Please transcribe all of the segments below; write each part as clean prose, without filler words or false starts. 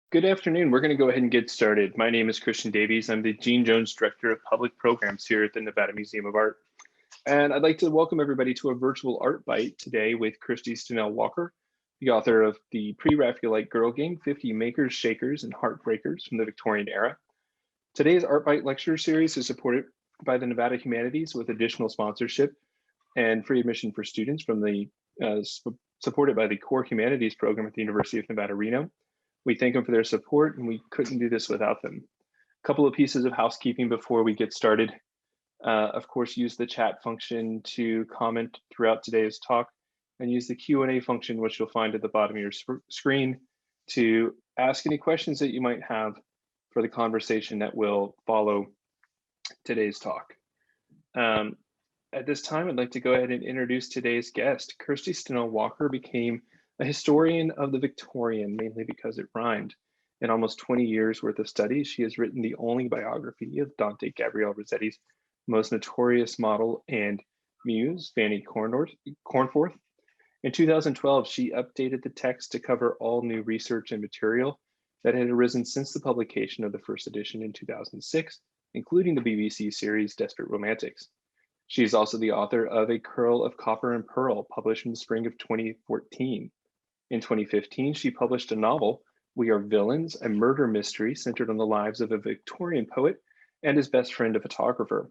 Good afternoon. We're going to go ahead and get started. My name is Christian Davies. I'm the Gene Jones Director of Public Programs here at the Nevada Museum of Art. And I'd like to welcome everybody to a virtual art bite today with Kirsty Stonell Walker, the author of the Pre-Raphaelite Girl Gang, 50 Makers, Shakers, and Heartbreakers from the Victorian Era. Today's art bite lecture series is supported by the Nevada Humanities with additional sponsorship and free admission for students from the supported by the Core Humanities program at the University of Nevada, Reno. We thank them for their support, and we couldn't do this without them. A couple of pieces of housekeeping before we get started. Of course, use the chat function to comment throughout today's talk, and use the Q&A function, which you'll find at the bottom of your screen, to ask any questions that you might have for the conversation that will follow today's talk. At this time, I'd like to go ahead and introduce today's guest. Kirsty Stonell Walker became a historian of the Victorian, mainly because it rhymed. In almost 20 years worth of studies, she has written the only biography of Dante Gabriel Rossetti's most notorious model and muse, Fanny Cornforth. In 2012, she updated the text to cover all new research and material that had arisen since the publication of the first edition in 2006, including the BBC series Desperate Romantics. She is also the author of A Curl of Copper and Pearl, published in the spring of 2014. In 2015, she published a novel, We Are Villains, a murder mystery centered on the lives of a Victorian poet and his best friend, a photographer.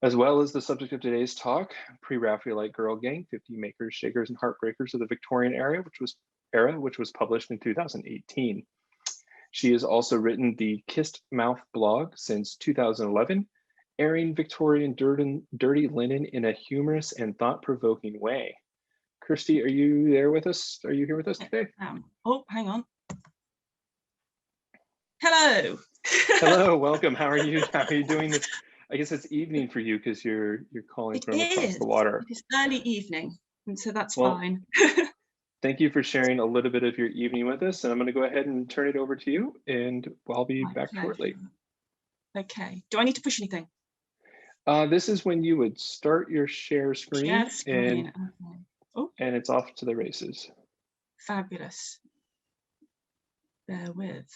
As well as the subject of today's talk, Pre-Raphaelite Girl Gang, 50 Makers, Shakers, and Heartbreakers of the Victorian era, which was published in 2018. She has also written the Kissed Mouth blog since 2011, airing Victorian dirty linen in a humorous and thought-provoking way. Kirsty, are you there with us? Are you here with us today? Oh, hang on. Hello. Hello, welcome. How are you? How are you doing this? I guess it's evening for you because you're calling from across the water. It's early evening, and so that's fine. Thank you for sharing a little bit of your evening with us, and I'm going to go ahead and turn it over to you, and I'll be back shortly. Okay. Do I need to push anything? This is when you would start your share screen, and it's off to the races. Fabulous. Bear with.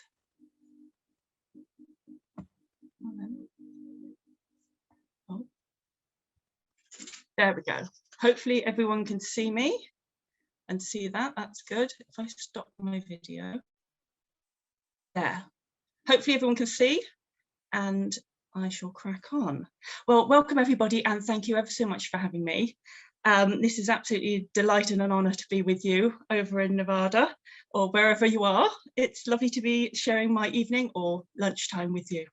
Oh. There we go. Hopefully everyone can see me and see that. That's good. If I stop my video. There. Hopefully everyone can see, and I shall crack on. Well, welcome everybody, and thank you ever so much for having me. This is absolutely a delight and an honour to be with you over in Nevada or wherever you are. It's lovely to be sharing my evening or lunchtime with you.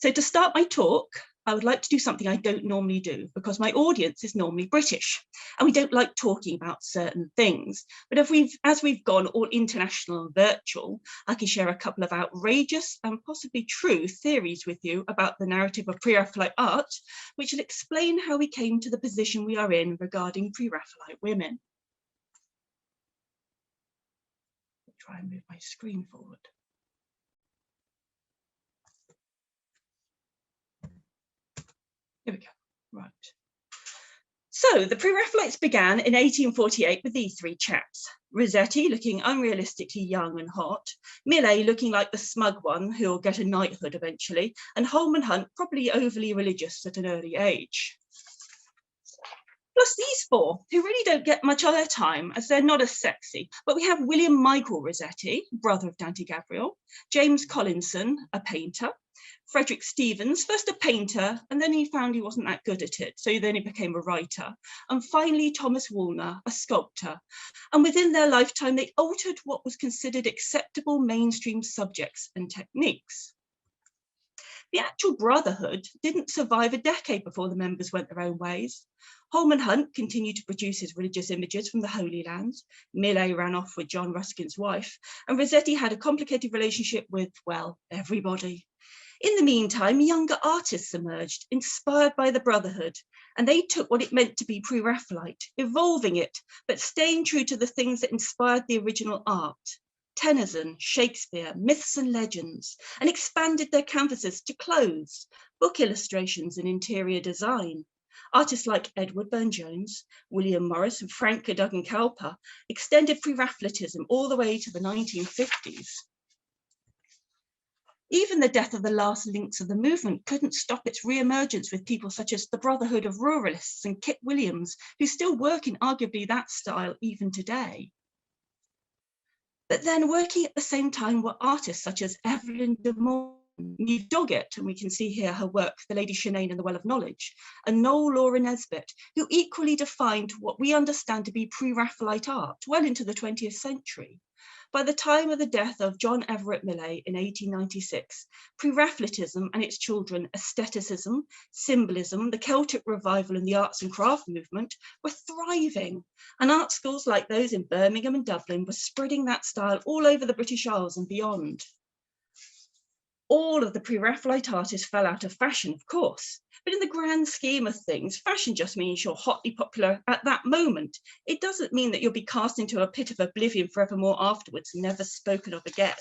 So to start my talk, I would like to do something I don't normally do because my audience is normally British and we don't like talking about certain things. But as we've gone all international and virtual, I can share a couple of outrageous and possibly true theories with you about the narrative of Pre-Raphaelite art, which will explain how we came to the position we are in regarding Pre-Raphaelite women. I'll try and move my screen forward. Here we go, right. So the Pre-Raphaelites began in 1848 with these three chaps. Rossetti looking unrealistically young and hot, Millais looking like the smug one who'll get a knighthood eventually, and Holman Hunt probably overly religious at an early age. Plus these four, who really don't get much of their time as they're not as sexy, but we have William Michael Rossetti, brother of Dante Gabriel, James Collinson, a painter, Frederick Stevens, first a painter, and then he found he wasn't that good at it, so then he became a writer. And finally, Thomas Woolner, a sculptor. And within their lifetime, they altered what was considered acceptable mainstream subjects and techniques. The actual brotherhood didn't survive a decade before the members went their own ways. Holman Hunt continued to produce his religious images from the Holy Land. Millais ran off with John Ruskin's wife, and Rossetti had a complicated relationship with, well, everybody. In the meantime, younger artists emerged, inspired by the Brotherhood, and they took what it meant to be Pre-Raphaelite, evolving it, but staying true to the things that inspired the original art. Tennyson, Shakespeare, myths and legends, and expanded their canvases to clothes, book illustrations and interior design. Artists like Edward Burne-Jones, William Morris and Frank Cadogan Cowper extended Pre-Raphaelitism all the way to the 1950s. Even the death of the last links of the movement couldn't stop its re-emergence with people such as the Brotherhood of Ruralists and Kit Williams, who still work in arguably that style even today. But then working at the same time were artists such as Evelyn de Moore, Neve Doggett, and we can see here her work, The Lady Shanane and the Well of Knowledge, and Noel Laura Nesbitt, who equally defined what we understand to be pre-Raphaelite art well into the 20th century. By the time of the death of John Everett Millais in 1896, Pre-Raphaelitism and its children, aestheticism, symbolism, the Celtic revival and the arts and craft movement were thriving, and art schools like those in Birmingham and Dublin were spreading that style all over the British Isles and beyond. All of the Pre-Raphaelite artists fell out of fashion, of course, but in the grand scheme of things, fashion just means you're hotly popular at that moment. It doesn't mean that you'll be cast into a pit of oblivion forevermore afterwards and never spoken of again.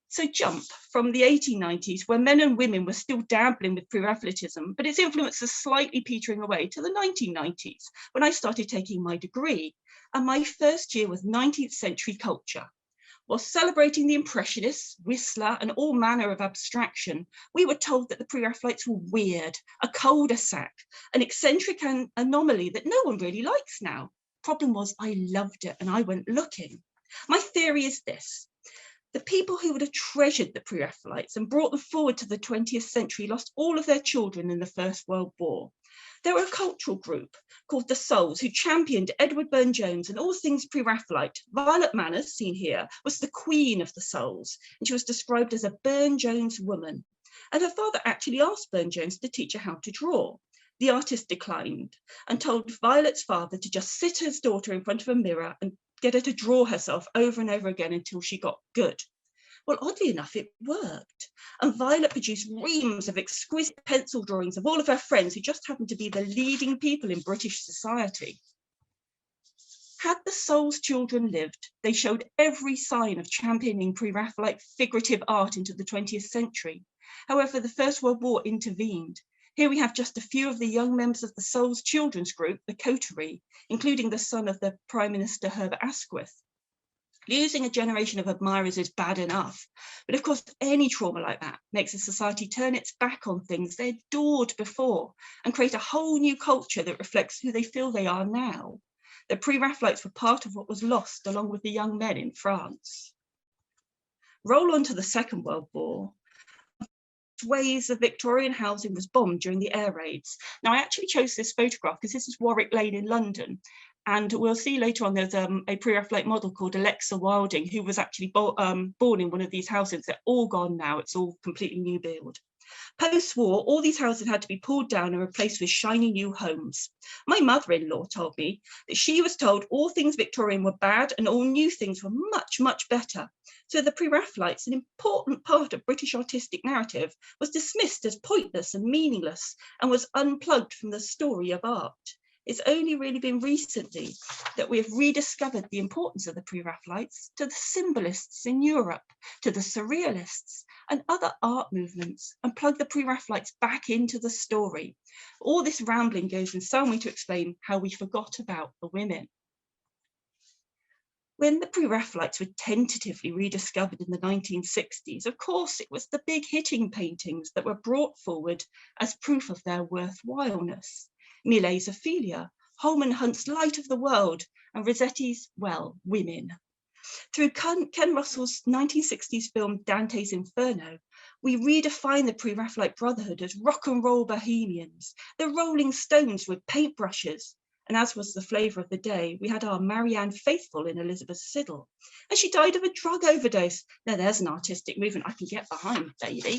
So jump from the 1890s, where men and women were still dabbling with Pre-Raphaelitism, but its influence is slightly petering away, to the 1990s, when I started taking my degree, and my first year was 19th century culture. While celebrating the Impressionists, Whistler, and all manner of abstraction, we were told that the Pre-Raphaelites were weird, a cul-de-sac, an eccentric anomaly that no one really likes now. Problem was, I loved it and I went looking. My theory is this: the people who would have treasured the Pre-Raphaelites and brought them forward to the 20th century lost all of their children in the First World War. There were a cultural group called the Souls who championed Edward Burne-Jones and all things Pre-Raphaelite. Violet Manners, seen here, was the queen of the Souls, and she was described as a Burne-Jones woman. And her father actually asked Burne-Jones to teach her how to draw. The artist declined and told Violet's father to just sit his daughter in front of a mirror and get her to draw herself over and over again until she got good. Well, oddly enough, it worked. And Violet produced reams of exquisite pencil drawings of all of her friends who just happened to be the leading people in British society. Had the Souls' children lived, they showed every sign of championing Pre-Raphaelite figurative art into the 20th century. However, the First World War intervened. Here we have just a few of the young members of the Souls' children's group, the Coterie, including the son of the Prime Minister Herbert Asquith. Losing a generation of admirers is bad enough, but of course any trauma like that makes a society turn its back on things they adored before and create a whole new culture that reflects who they feel they are now. The Pre-Raphaelites were part of what was lost along with the young men in France. Roll on to the Second World War. Ways of Victorian housing was bombed during the air raids. Now I actually chose this photograph because this is Warwick Lane in London. And we'll see later on there's a Pre-Raphaelite model called Alexa Wilding, who was actually born in one of these houses. They're all gone now. It's all completely new build. Post-war, all these houses had to be pulled down and replaced with shiny new homes. My mother-in-law told me that she was told all things Victorian were bad and all new things were much, much better. So the Pre-Raphaelites, an important part of British artistic narrative, was dismissed as pointless and meaningless and was unplugged from the story of art. It's only really been recently that we have rediscovered the importance of the Pre-Raphaelites to the symbolists in Europe, to the surrealists and other art movements, and plugged the Pre-Raphaelites back into the story. All this rambling goes in some way to explain how we forgot about the women. When the Pre-Raphaelites were tentatively rediscovered in the 1960s, of course, it was the big hitting paintings that were brought forward as proof of their worthwhileness. Millet's Ophelia, Holman Hunt's Light of the World, and Rossetti's, well, women. Through Ken Russell's 1960s film Dante's Inferno, we redefine the Pre-Raphaelite Brotherhood as rock and roll bohemians, the Rolling Stones with paintbrushes. And as was the flavour of the day, we had our Marianne Faithfull in Elizabeth Siddal, and she died of a drug overdose. Now there's an artistic movement I can get behind, baby.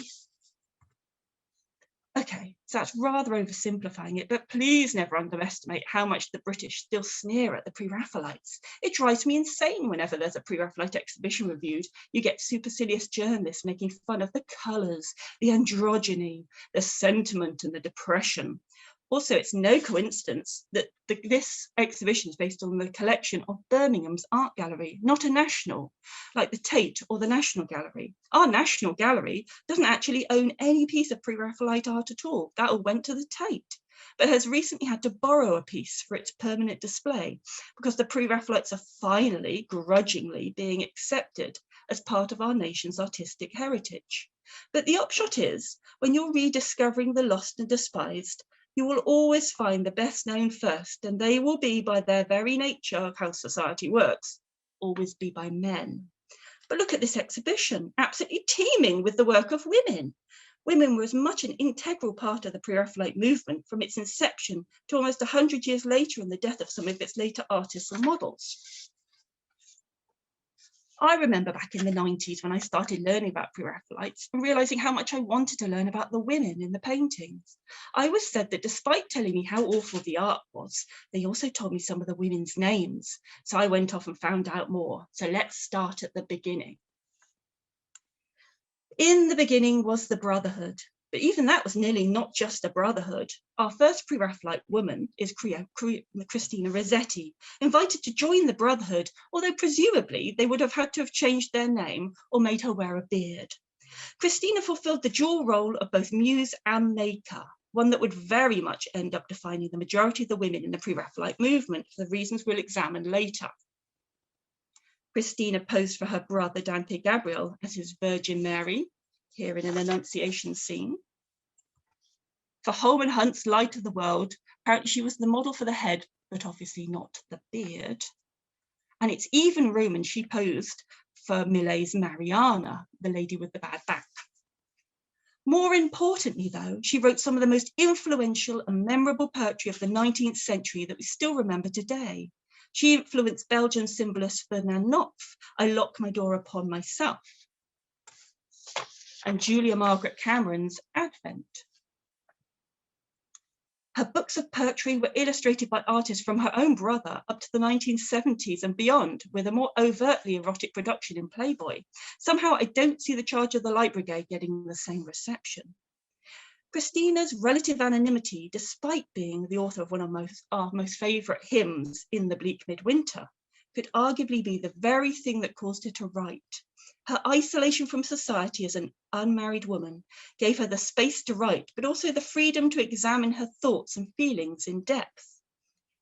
Okay, so that's rather oversimplifying it, but please never underestimate how much the British still sneer at the Pre-Raphaelites. It drives me insane whenever there's a Pre-Raphaelite exhibition reviewed. You get supercilious journalists making fun of the colours, the androgyny, the sentiment and the depression. Also, it's no coincidence that this exhibition is based on the collection of Birmingham's art gallery, not a national, like the Tate or the National Gallery. Our National Gallery doesn't actually own any piece of Pre-Raphaelite art at all. That all went to the Tate, but has recently had to borrow a piece for its permanent display because the Pre-Raphaelites are finally, grudgingly, being accepted as part of our nation's artistic heritage. But the upshot is, when you're rediscovering the lost and despised, you will always find the best known first, and they will be, by their very nature of how society works, always be by men. But look at this exhibition, absolutely teeming with the work of women. Women were as much an integral part of the Pre-Raphaelite movement from its inception to almost 100 years later and the death of some of its later artists and models. I remember back in the 90s when I started learning about Pre-Raphaelites and realizing how much I wanted to learn about the women in the paintings. I was said that despite telling me how awful the art was, they also told me some of the women's names. So I went off and found out more. So let's start at the beginning. In the beginning was the Brotherhood, but even that was nearly not just a brotherhood. Our first Pre-Raphaelite woman is Christina Rossetti, invited to join the Brotherhood, although presumably they would have had to have changed their name or made her wear a beard. Christina fulfilled the dual role of both muse and maker, one that would very much end up defining the majority of the women in the Pre-Raphaelite movement for the reasons we'll examine later. Christina posed for her brother Dante Gabriel as his Virgin Mary, here in an Annunciation scene. For Holman Hunt's Light of the World, apparently she was the model for the head, but obviously not the beard. And it's even Roman she posed for Millet's Mariana, the lady with the bad back. More importantly, though, she wrote some of the most influential and memorable poetry of the 19th century that we still remember today. She influenced Belgian symbolist Ferdinand Knopf, I Lock My Door Upon Myself, and Julia Margaret Cameron's Advent. Her books of poetry were illustrated by artists from her own brother up to the 1970s and beyond, with a more overtly erotic production in Playboy. Somehow I don't see the Charge of the Light Brigade getting the same reception. Christina's relative anonymity, despite being the author of one of our most favourite hymns, In the Bleak Midwinter, could arguably be the very thing that caused her to write. Her isolation from society as an unmarried woman gave her the space to write, but also the freedom to examine her thoughts and feelings in depth.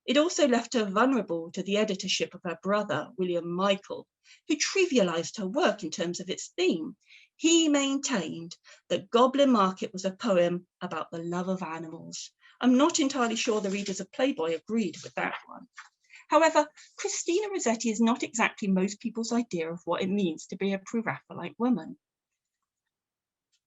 It also left her vulnerable to the editorship of her brother, William Michael, who trivialised her work in terms of its theme. He maintained that Goblin Market was a poem about the love of animals. I'm not entirely sure the readers of Playboy agreed with that one. However, Christina Rossetti is not exactly most people's idea of what it means to be a Pre-Raphaelite woman.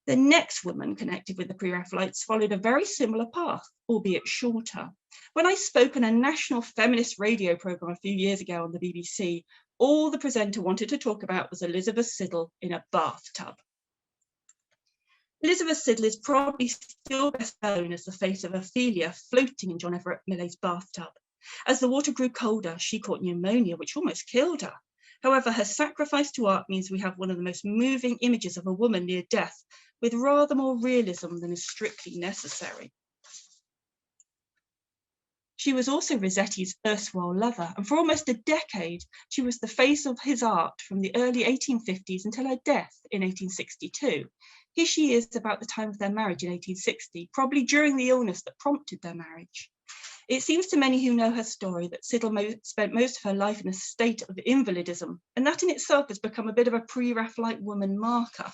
The next woman connected with the Pre-Raphaelites followed a very similar path, albeit shorter. When I spoke on a national feminist radio programme a few years ago on the BBC, all the presenter wanted to talk about was Elizabeth Siddal in a bathtub. Elizabeth Siddal is probably still best known as the face of Ophelia floating in John Everett Millet's bathtub. As the water grew colder, she caught pneumonia, which almost killed her. However, her sacrifice to art means we have one of the most moving images of a woman near death, with rather more realism than is strictly necessary. She was also Rossetti's erstwhile lover, and for almost a decade, she was the face of his art from the early 1850s until her death in 1862. Here she is about the time of their marriage in 1860, probably during the illness that prompted their marriage. It seems to many who know her story that Siddal spent most of her life in a state of invalidism, and that in itself has become a bit of a Pre-Raphaelite woman marker.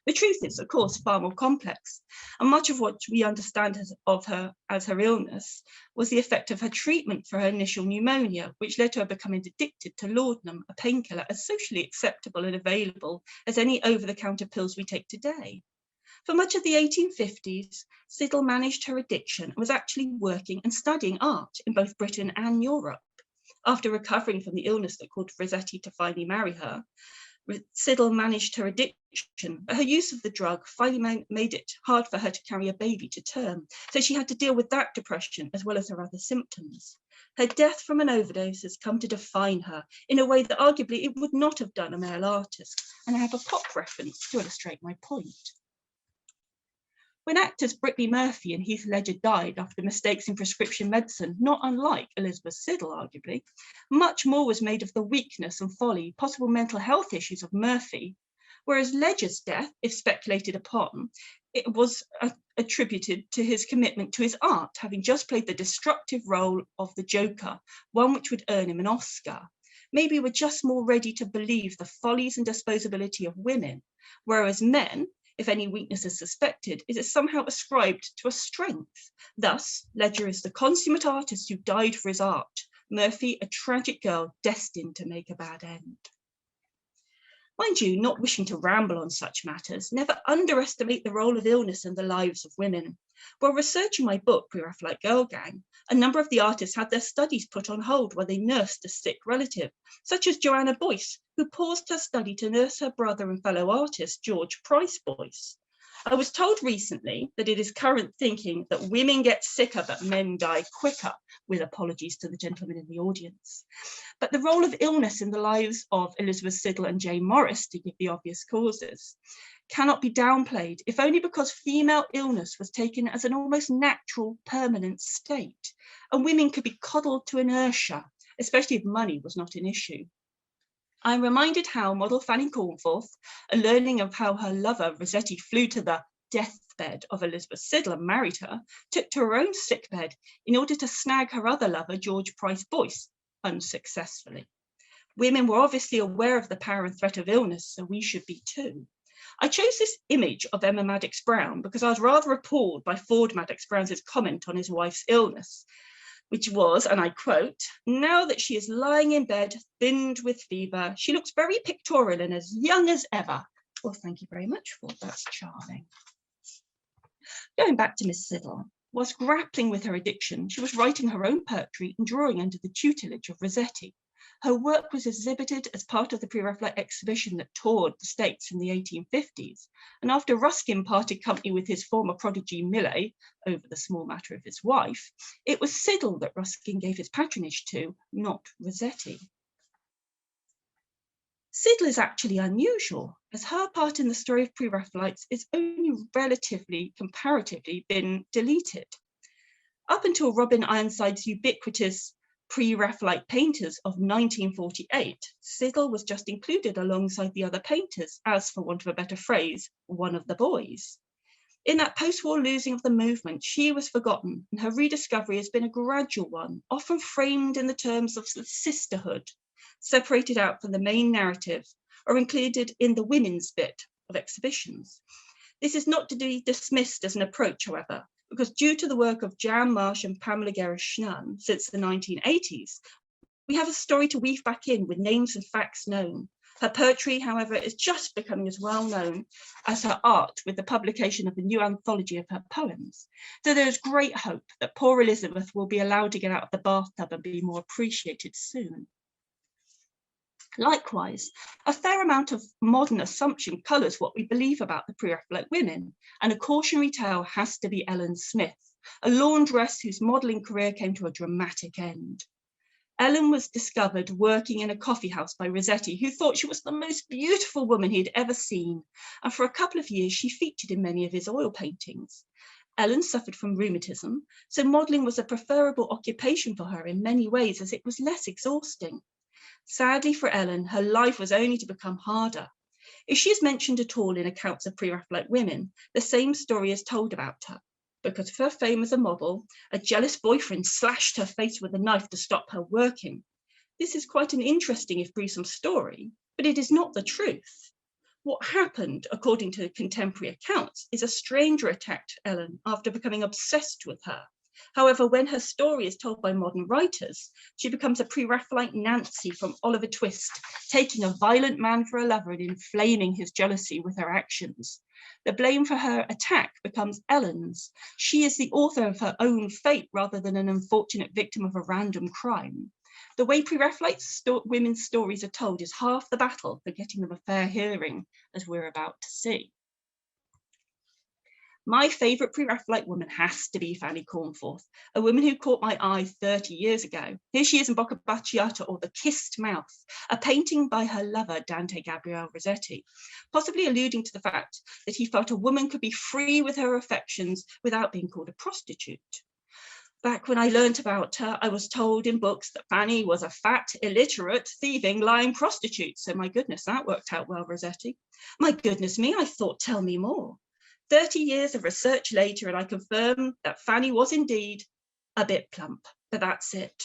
The truth is, of course, far more complex, and much of what we understand of her as her illness was the effect of her treatment for her initial pneumonia, which led to her becoming addicted to laudanum, a painkiller as socially acceptable and available as any over-the-counter pills we take today. For much of the 1850s, Siddal managed her addiction and was actually working and studying art in both Britain and Europe. After recovering from the illness that caused Rossetti to finally marry her, Siddal managed her addiction, but her use of the drug finally made it hard for her to carry a baby to term, so she had to deal with that depression as well as her other symptoms. Her death from an overdose has come to define her in a way that arguably it would not have done a male artist, and I have a pop reference to illustrate my point. When actors Brittany Murphy and Heath Ledger died after mistakes in prescription medicine, not unlike Elizabeth Siddal, arguably, much more was made of the weakness and folly, possible mental health issues of Murphy, whereas Ledger's death, if speculated upon, it was attributed to his commitment to his art, having just played the destructive role of the Joker, one which would earn him an Oscar. Maybe we're just more ready to believe the follies and disposability of women, whereas men, if any weakness is suspected, it is somehow ascribed to a strength. Thus, Ledger is the consummate artist who died for his art, Murphy a tragic girl destined to make a bad end. Mind you, not wishing to ramble on such matters, never underestimate the role of illness in the lives of women. While researching my book, Pre-Raphaelite Girl Gang, a number of the artists had their studies put on hold while they nursed a sick relative, such as Joanna Boyce, who paused her study to nurse her brother and fellow artist, George Price Boyce. I was told recently that it is current thinking that women get sicker but men die quicker, with apologies to the gentlemen in the audience. But the role of illness in the lives of Elizabeth Siddal and Jane Morris, to give the obvious causes, cannot be downplayed, if only because female illness was taken as an almost natural, permanent state, and women could be coddled to inertia, especially if money was not an issue. I'm reminded how model Fanny Cornforth, learning of how her lover Rossetti flew to the deathbed of Elizabeth Siddal and married her, took to her own sickbed in order to snag her other lover, George Price Boyce, unsuccessfully. Women were obviously aware of the power and threat of illness, so we should be too. I chose this image of Emma Maddox Brown because I was rather appalled by Ford Maddox Brown's comment on his wife's illness, which was, and I quote, "Now that she is lying in bed, thinned with fever, she looks very pictorial and as young as ever." Well, thank you very much, Ford, that's charming. Going back to Miss Siddal, whilst grappling with her addiction, she was writing her own poetry and drawing under the tutelage of Rossetti. Her work was exhibited as part of the Pre-Raphaelite exhibition that toured the States in the 1850s. And after Ruskin parted company with his former prodigy Millais over the small matter of his wife, it was Siddal that Ruskin gave his patronage to, not Rossetti. Siddal is actually unusual, as her part in the story of Pre-Raphaelites is only relatively, comparatively been deleted. Up until Robin Ironside's ubiquitous Pre-Raphaelite painters of 1948, Siddal was just included alongside the other painters as, for want of a better phrase, one of the boys. In that post-war losing of the movement, she was forgotten, and her rediscovery has been a gradual one, often framed in the terms of sisterhood, separated out from the main narrative, or included in the women's bit of exhibitions. This is not to be dismissed as an approach, however, because due to the work of Jan Marsh and Pamela Gerrish-Schnunn since the 1980s, we have a story to weave back in with names and facts known. Her poetry, however, is just becoming as well known as her art with the publication of a new anthology of her poems. So there is great hope that poor Elizabeth will be allowed to get out of the bathtub and be more appreciated soon. Likewise, a fair amount of modern assumption colours what we believe about the Pre-Raphaelite women, and a cautionary tale has to be Ellen Smith, a laundress whose modelling career came to a dramatic end. Ellen was discovered working in a coffee house by Rossetti, who thought she was the most beautiful woman he had ever seen, and for a couple of years she featured in many of his oil paintings. Ellen suffered from rheumatism, so modelling was a preferable occupation for her in many ways as it was less exhausting. Sadly for Ellen, her life was only to become harder. If she is mentioned at all in accounts of Pre-Raphaelite women, the same story is told about her. Because of her fame as a model, a jealous boyfriend slashed her face with a knife to stop her working. This is quite an interesting, if gruesome, story, but it is not the truth. What happened, according to contemporary accounts, is a stranger attacked Ellen after becoming obsessed with her. However, when her story is told by modern writers, she becomes a Pre-Raphaelite Nancy from Oliver Twist, taking a violent man for a lover and inflaming his jealousy with her actions. The blame for her attack becomes Ellen's. She is the author of her own fate rather than an unfortunate victim of a random crime. The way Pre-Raphaelite women's stories are told is half the battle for getting them a fair hearing, as we're about to see. My favourite Pre-Raphaelite woman has to be Fanny Cornforth, a woman who caught my eye 30 years ago. Here she is in Bocca Baciata, or The Kissed Mouth, a painting by her lover, Dante Gabriel Rossetti, possibly alluding to the fact that he felt a woman could be free with her affections without being called a prostitute. Back when I learnt about her, I was told in books that Fanny was a fat, illiterate, thieving, lying prostitute. So my goodness, that worked out well, Rossetti. My goodness me, I thought, tell me more. 30 years of research later, and I confirm that Fanny was indeed a bit plump, but that's it.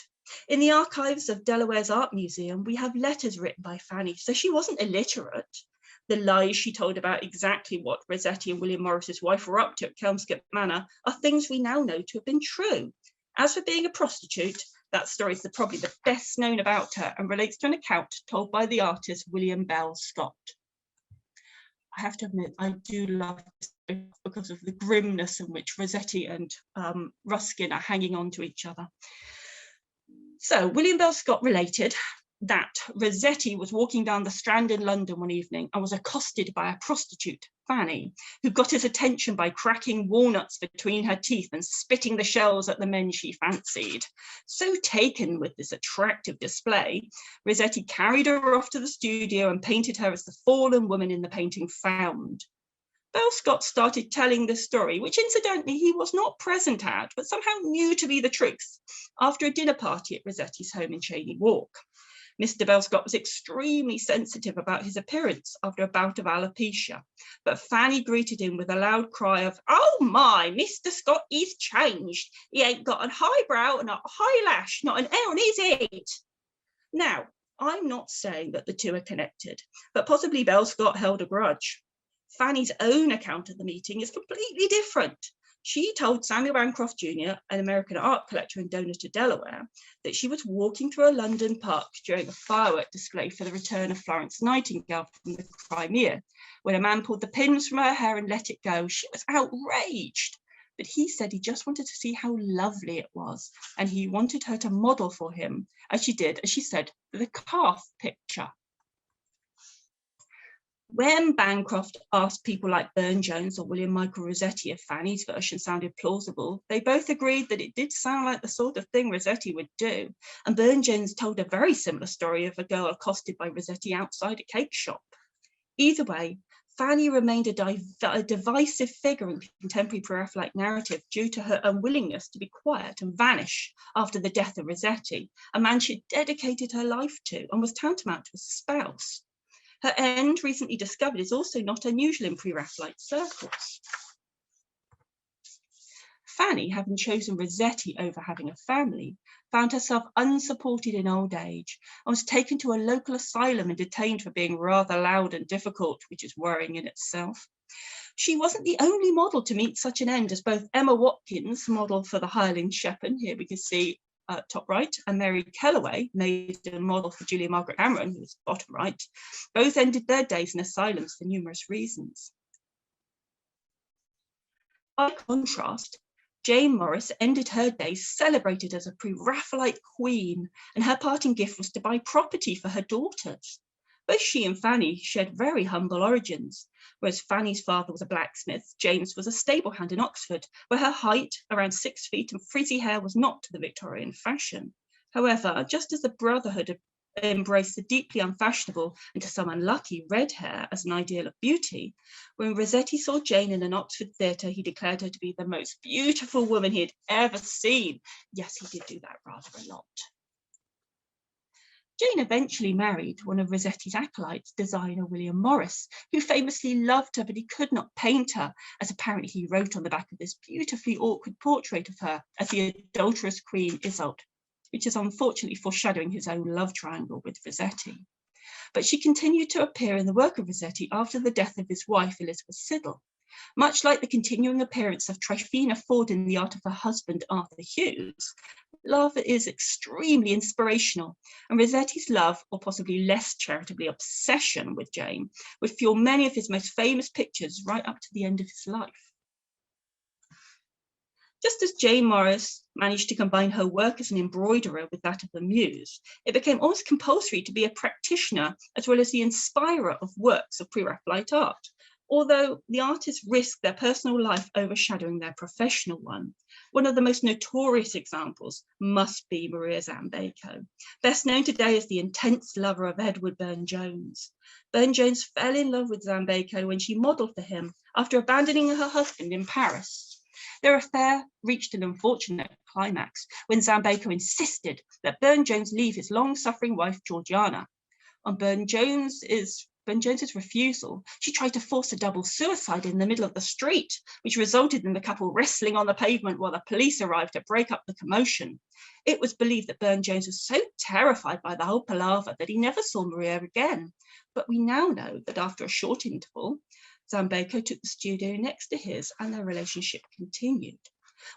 In the archives of Delaware's Art Museum, we have letters written by Fanny, so she wasn't illiterate. The lies she told about exactly what Rossetti and William Morris's wife were up to at Kelmscott Manor are things we now know to have been true. As for being a prostitute, that story is probably the best known about her and relates to an account told by the artist William Bell Scott. I have to admit, I do love this story because of the grimness in which Rossetti and Ruskin are hanging on to each other. So William Bell Scott related that Rossetti was walking down the Strand in London one evening and was accosted by a prostitute, Fanny, who got his attention by cracking walnuts between her teeth and spitting the shells at the men she fancied. So taken with this attractive display, Rossetti carried her off to the studio and painted her as the fallen woman in the painting found. Bell Scott started telling the story, which incidentally he was not present at, but somehow knew to be the truth, after a dinner party at Rossetti's home in Cheyne Walk. Mr. Bell Scott was extremely sensitive about his appearance after a bout of alopecia, but Fanny greeted him with a loud cry of, "Oh my, Mr. Scott, he's changed. He ain't got an highbrow, not a highlash, not an hair on his head." Now, I'm not saying that the two are connected, but possibly Bell Scott held a grudge. Fanny's own account of the meeting is completely different. She told Samuel Bancroft Jr., an American art collector and donor to Delaware, that she was walking through a London park during a firework display for the return of Florence Nightingale from the Crimea. When a man pulled the pins from her hair and let it go, she was outraged. But he said he just wanted to see how lovely it was, and he wanted her to model for him, as she did, as she said, the calf picture. When Bancroft asked people like Burne-Jones or William Michael Rossetti if Fanny's version sounded plausible, they both agreed that it did sound like the sort of thing Rossetti would do. And Burne-Jones told a very similar story of a girl accosted by Rossetti outside a cake shop. Either way, Fanny remained a divisive figure in contemporary Pre-Raphaelite narrative due to her unwillingness to be quiet and vanish after the death of Rossetti, a man she dedicated her life to and was tantamount to a spouse. Her end, recently discovered, is also not unusual in Pre-Raphaelite circles. Fanny, having chosen Rossetti over having a family, found herself unsupported in old age and was taken to a local asylum and detained for being rather loud and difficult, which is worrying in itself. She wasn't the only model to meet such an end, as both Emma Watkins, model for the Highland Shepherd, here we can see top right, and Mary Kellaway, made a model for Julia Margaret Cameron, who was bottom right, both ended their days in asylums for numerous reasons. By contrast, Jane Morris ended her days celebrated as a Pre-Raphaelite queen, and her parting gift was to buy property for her daughters. Both she and Fanny shared very humble origins. Whereas Fanny's father was a blacksmith, James was a stable hand in Oxford, where her height, around 6 feet, and frizzy hair was not to the Victorian fashion. However, just as the brotherhood embraced the deeply unfashionable and to some unlucky red hair as an ideal of beauty, when Rossetti saw Jane in an Oxford theatre, he declared her to be the most beautiful woman he had ever seen. Yes, he did do that rather a lot. Jane eventually married one of Rossetti's acolytes, designer William Morris, who famously loved her, but he could not paint her, as apparently he wrote on the back of this beautifully awkward portrait of her as the adulterous Queen Isolde, which is unfortunately foreshadowing his own love triangle with Rossetti. But she continued to appear in the work of Rossetti after the death of his wife, Elizabeth Siddal. Much like the continuing appearance of Tryphena Ford in the art of her husband, Arthur Hughes, love is extremely inspirational, and Rossetti's love, or possibly less charitably obsession with Jane, would fuel many of his most famous pictures right up to the end of his life. Just as Jane Morris managed to combine her work as an embroiderer with that of the muse, it became almost compulsory to be a practitioner as well as the inspirer of works of Pre-Raphaelite art. Although the artists risked their personal life overshadowing their professional one, one of the most notorious examples must be Maria Zambaco, best known today as the intense lover of Edward Burne-Jones. Burne-Jones fell in love with Zambaco when she modelled for him after abandoning her husband in Paris. Their affair reached an unfortunate climax when Zambaco insisted that Burne-Jones leave his long-suffering wife Georgiana. On Burne-Jones's refusal, she tried to force a double suicide in the middle of the street, which resulted in the couple wrestling on the pavement while the police arrived to break up the commotion. It was believed that Burne-Jones was so terrified by the whole palaver that he never saw Maria again. But we now know that after a short interval, Zambaco took the studio next to his and their relationship continued.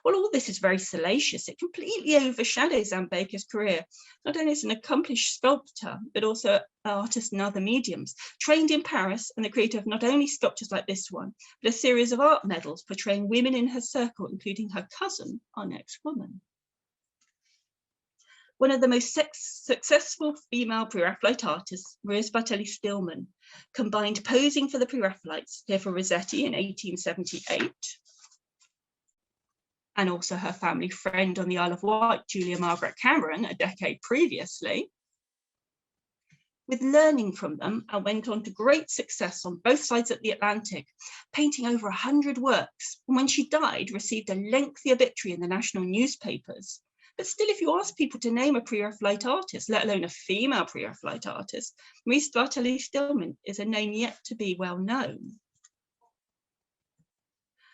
While all this is very salacious, it completely overshadows Zambaco's career, not only as an accomplished sculptor, but also an artist in other mediums, trained in Paris and the creator of not only sculptures like this one, but a series of art medals portraying women in her circle, including her cousin, our next woman. One of the most successful female Pre-Raphaelite artists, Maria Stillman, combined posing for the Pre-Raphaelites, here for Rossetti in 1878, and also her family friend on the Isle of Wight, Julia Margaret Cameron, a decade previously, with learning from them, and went on to great success on both sides of the Atlantic, painting over 100 works, and when she died, received a lengthy obituary in the national newspapers. But still, if you ask people to name a Pre-Raphaelite artist, let alone a female Pre-Raphaelite artist, Maria Stillman is a name yet to be well known.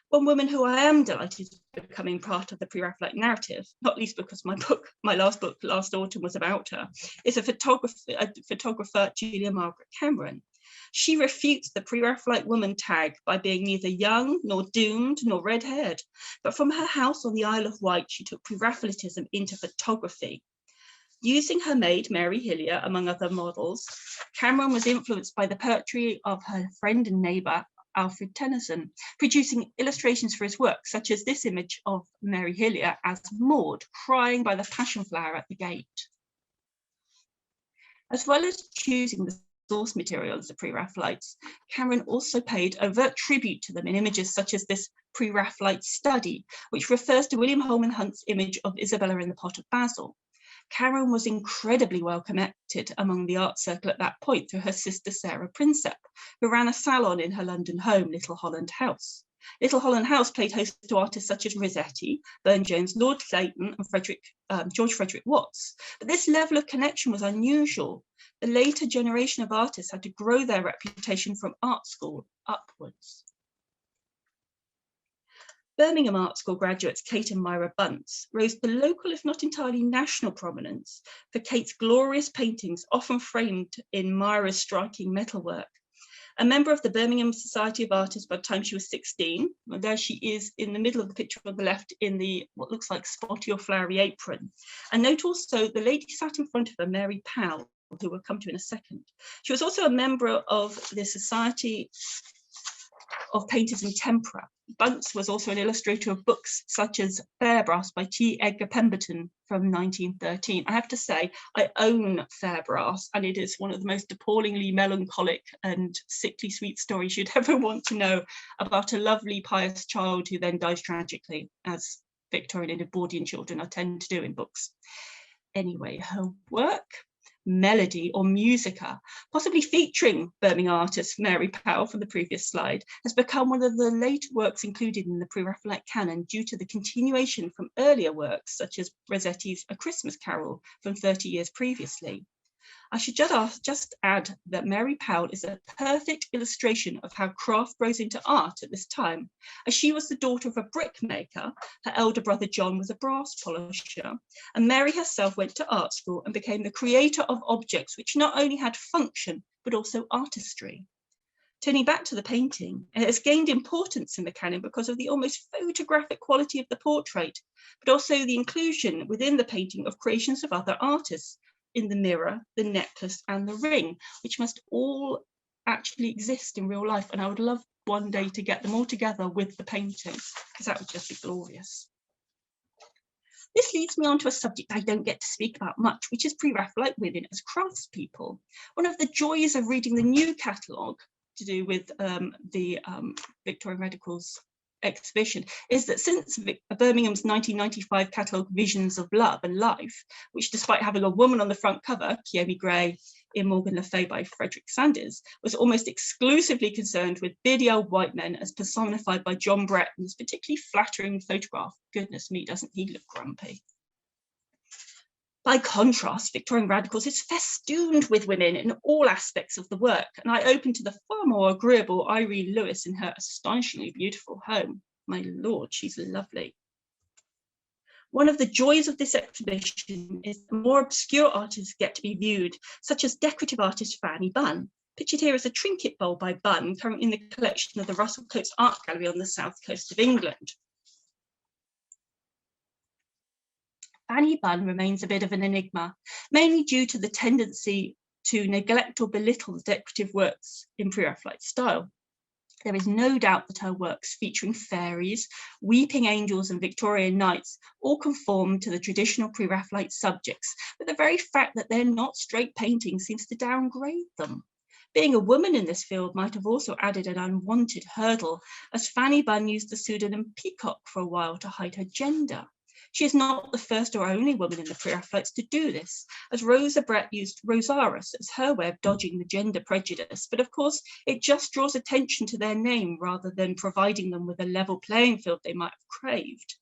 One woman who I am delighted is becoming part of the Pre-Raphaelite narrative, not least because my last book last autumn was about her, is a photographer, Julia Margaret Cameron. She refutes the Pre-Raphaelite woman tag by being neither young, nor doomed, nor red-haired, but from her house on the Isle of Wight, she took Pre-Raphaelitism into photography. Using her maid, Mary Hillier, among other models, Cameron was influenced by the poetry of her friend and neighbour, Alfred Tennyson, producing illustrations for his work, such as this image of Mary Hillier as Maud, crying by the passion flower at the gate. As well as choosing the source material as the Pre-Raphaelites, Cameron also paid overt tribute to them in images such as this Pre-Raphaelite study, which refers to William Holman Hunt's image of Isabella in the Pot of Basil. Cameron was incredibly well connected among the art circle at that point through her sister Sarah Prinsep, who ran a salon in her London home, Little Holland House. Little Holland House played host to artists such as Rossetti, Burne-Jones, Lord Clayton, and George Frederick Watts. But this level of connection was unusual. The later generation of artists had to grow their reputation from art school upwards. Birmingham Art School graduates Kate and Myra Bunce rose to local, if not entirely national prominence for Kate's glorious paintings, often framed in Myra's striking metalwork. A member of the Birmingham Society of Artists by the time she was 16, and there she is in the middle of the picture on the left in the what looks like spotty or flowery apron. And note also the lady sat in front of her, Mary Powell, who we'll come to in a second. She was also a member of the Society of Painters in Tempera. Bunce was also an illustrator of books such as Fairbrass by T. Edgar Pemberton from 1913. I have to say, I own Fairbrass, and it is one of the most appallingly melancholic and sickly sweet stories you'd ever want to know about a lovely, pious child who then dies tragically, as Victorian and Edwardian children tend to do in books. Anyway, her work, Melody or Musica, possibly featuring Birmingham artist Mary Powell from the previous slide, has become one of the later works included in the Pre-Raphaelite canon due to the continuation from earlier works such as Rossetti's A Christmas Carol from 30 years previously. I should just add that Mary Powell is a perfect illustration of how craft grows into art at this time, as she was the daughter of a brickmaker, her elder brother John was a brass polisher, and Mary herself went to art school and became the creator of objects which not only had function, but also artistry. Turning back to the painting, it has gained importance in the canon because of the almost photographic quality of the portrait, but also the inclusion within the painting of creations of other artists, in the mirror, the necklace, and the ring, which must all actually exist in real life. And I would love one day to get them all together with the painting, because that would just be glorious. This leads me on to a subject I don't get to speak about much, which is Pre-Raphaelite women as craftspeople. One of the joys of reading the new catalogue to do with the Victorian Radicals exhibition is that since Birmingham's 1995 catalogue Visions of Love and Life, which despite having a woman on the front cover, Kiyomi Gray in Morgan Le Fay by Frederick Sanders, was almost exclusively concerned with beardy old white men as personified by John Bretton's particularly flattering photograph. Goodness me, doesn't he look grumpy? By contrast, Victorian Radicals is festooned with women in all aspects of the work, and I open to the far more agreeable Irene Lewis in her astonishingly beautiful home. My lord, she's lovely. One of the joys of this exhibition is that more obscure artists get to be viewed, such as decorative artist Fanny Bunn. Pictured here is a trinket bowl by Bunn, currently in the collection of the Russell Coates Art Gallery on the south coast of England. Fanny Bunn remains a bit of an enigma, mainly due to the tendency to neglect or belittle the decorative works in Pre-Raphaelite style. There is no doubt that her works featuring fairies, weeping angels and Victorian knights all conform to the traditional Pre-Raphaelite subjects, but the very fact that they're not straight paintings seems to downgrade them. Being a woman in this field might have also added an unwanted hurdle, as Fanny Bunn used the pseudonym Peacock for a while to hide her gender. She is not the first or only woman in the Pre-Raphaelites to do this, as Rosa Brett used Rosaris as her way of dodging the gender prejudice, but of course it just draws attention to their name rather than providing them with a level playing field they might have craved.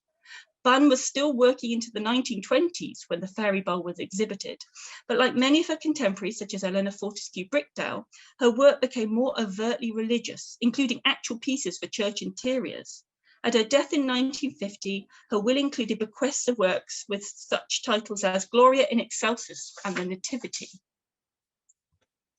Bunn was still working into the 1920s when the Fairy Bowl was exhibited, but like many of her contemporaries, such as Eleanor Fortescue Brickdale, her work became more overtly religious, including actual pieces for church interiors. At her death in 1950, her will included bequests of works with such titles as Gloria in Excelsis and the Nativity.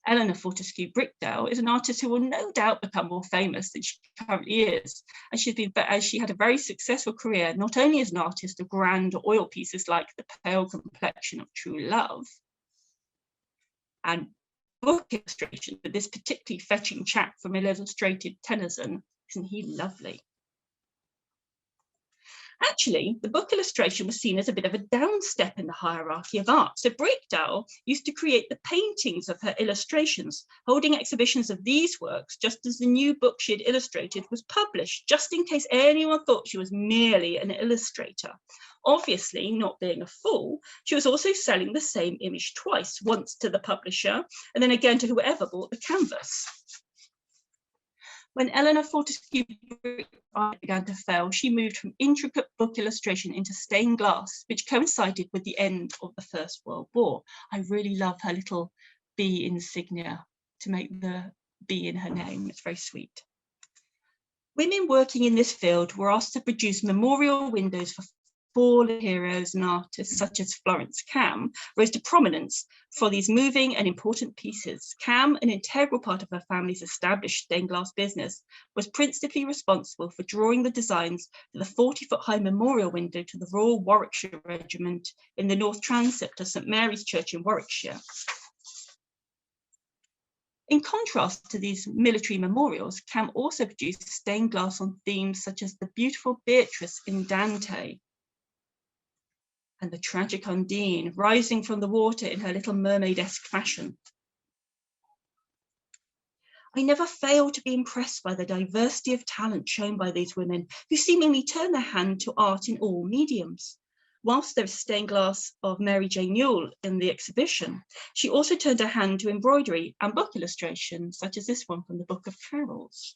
Eleanor Fortescue Brickdale is an artist who will no doubt become more famous than she currently is, as she had a very successful career, not only as an artist of grand oil pieces like The Pale Complexion of True Love and book illustration, but this particularly fetching chap from Illustrated Tennyson, isn't he lovely? Actually, the book illustration was seen as a bit of a downstep in the hierarchy of art. So Brickdale used to create the paintings of her illustrations, holding exhibitions of these works just as the new book she had illustrated was published, just in case anyone thought she was merely an illustrator. Obviously, not being a fool, she was also selling the same image twice, once to the publisher and then again to whoever bought the canvas. When Eleanor Fortescue began to fail, she moved from intricate book illustration into stained glass, which coincided with the end of the First World War. I really love her little bee insignia to make the bee in her name. It's very sweet. Women working in this field were asked to produce memorial windows for fallen heroes and artists such as Florence Cam rose to prominence for these moving and important pieces. Cam, an integral part of her family's established stained glass business, was principally responsible for drawing the designs for the 40-foot-high memorial window to the Royal Warwickshire Regiment in the North Transept of St Mary's Church in Warwickshire. In contrast to these military memorials, Cam also produced stained glass on themes such as the beautiful Beatrice in Dante, and the tragic Undine rising from the water in her Little Mermaid-esque fashion. I never fail to be impressed by the diversity of talent shown by these women, who seemingly turn their hand to art in all mediums. Whilst there's stained glass of Mary Jane Newell in the exhibition, she also turned her hand to embroidery and book illustration, such as this one from the Book of Carols.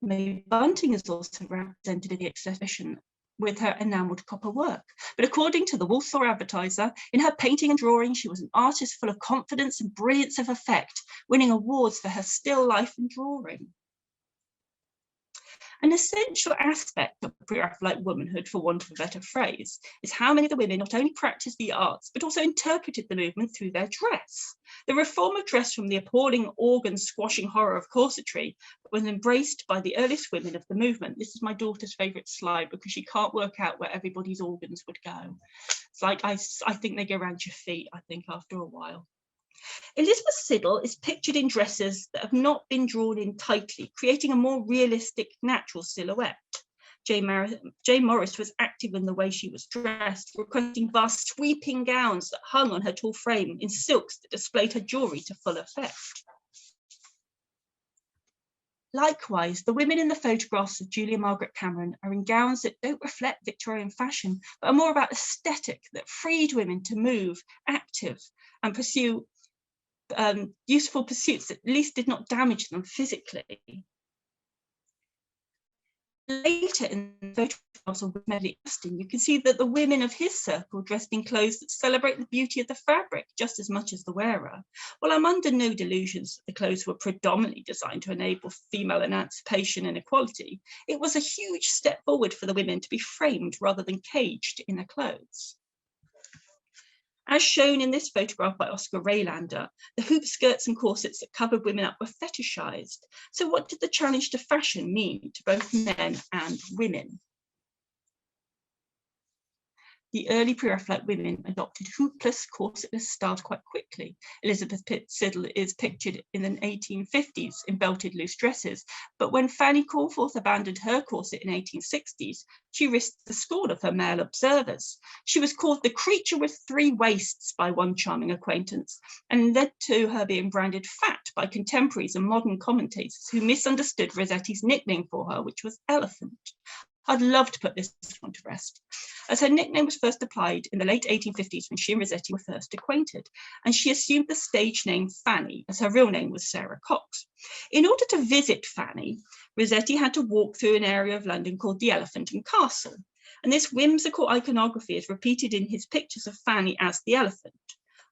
May Bunting is also represented in the exhibition with her enamelled copper work. But according to the Walsall Advertiser, in her painting and drawing, she was an artist full of confidence and brilliance of effect, winning awards for her still life and drawing. An essential aspect of Pre-Raphaelite womanhood, for want of a better phrase, is how many of the women not only practiced the arts, but also interpreted the movement through their dress. The reform of dress from the appalling organ-squashing horror of corsetry was embraced by the earliest women of the movement. This is my daughter's favourite slide because she can't work out where everybody's organs would go. It's like, I think they go around your feet, I think, after a while. Elizabeth Siddal is pictured in dresses that have not been drawn in tightly, creating a more realistic, natural silhouette. Jane Morris was active in the way she was dressed, requesting vast sweeping gowns that hung on her tall frame in silks that displayed her jewellery to full effect. Likewise, the women in the photographs of Julia Margaret Cameron are in gowns that don't reflect Victorian fashion, but are more about aesthetic that freed women to move, active, and pursue useful pursuits that at least did not damage them physically. Later in the photographs of Medley Austin, you can see that the women of his circle dressed in clothes that celebrate the beauty of the fabric just as much as the wearer. While I'm under no delusions that the clothes were predominantly designed to enable female emancipation and equality, it was a huge step forward for the women to be framed rather than caged in their clothes. As shown in this photograph by Oscar Raylander, the hoop skirts and corsets that covered women up were fetishized. So what did the challenge to fashion mean to both men and women? The early Pre-Raphaelite women adopted hoopless, corsetless styles quite quickly. Elizabeth Siddal is pictured in the 1850s in belted loose dresses, but when Fanny Cornforth abandoned her corset in the 1860s, she risked the scorn of her male observers. She was called the creature with three waists by one charming acquaintance, and led to her being branded fat by contemporaries and modern commentators who misunderstood Rossetti's nickname for her, which was elephant. I'd love to put this one to rest, as her nickname was first applied in the late 1850s when she and Rossetti were first acquainted, and she assumed the stage name Fanny, as her real name was Sarah Cox. In order to visit Fanny, Rossetti had to walk through an area of London called the Elephant and Castle, and this whimsical iconography is repeated in his pictures of Fanny as the elephant.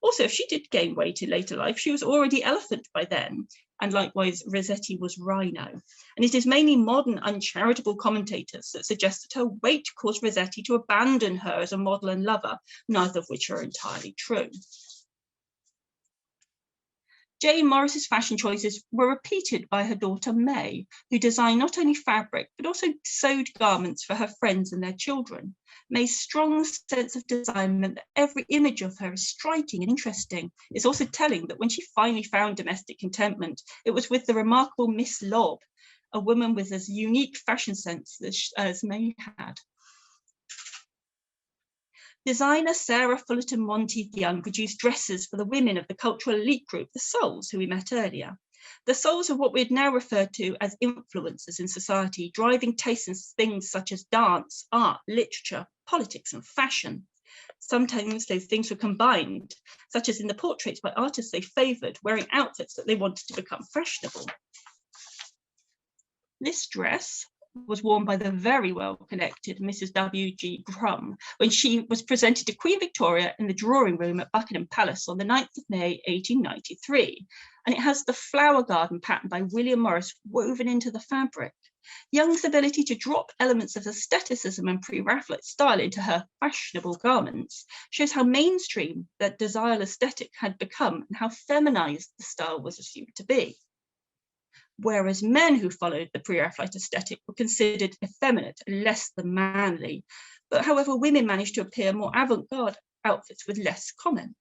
Also, if she did gain weight in later life, she was already elephant by then, and likewise Rossetti was rhino. And it is mainly modern uncharitable commentators that suggest that her weight caused Rossetti to abandon her as a model and lover, neither of which are entirely true. Jane Morris's fashion choices were repeated by her daughter May, who designed not only fabric, but also sewed garments for her friends and their children. May's strong sense of design meant that every image of her is striking and interesting. It's also telling that when she finally found domestic contentment, it was with the remarkable Miss Lobb, a woman with as unique fashion sense as May had. Designer Sarah Fullerton Monteith Young produced dresses for the women of the cultural elite group, the Souls, who we met earlier. The Souls are what we'd now refer to as influencers in society, driving tastes in things such as dance, art, literature, politics, and fashion. Sometimes those things were combined, such as in the portraits by artists they favoured, wearing outfits that they wanted to become fashionable. This dress was worn by the very well-connected Mrs. W.G. Crum when she was presented to Queen Victoria in the drawing room at Buckingham Palace on the 9th of May, 1893. And it has the flower garden pattern by William Morris woven into the fabric. Young's ability to drop elements of aestheticism and Pre-Raphaelite style into her fashionable garments shows how mainstream that desirable aesthetic had become and how feminized the style was assumed to be. Whereas men who followed the Pre-Raphaelite aesthetic were considered effeminate and less than manly. But however, women managed to appear more avant-garde outfits with less comment.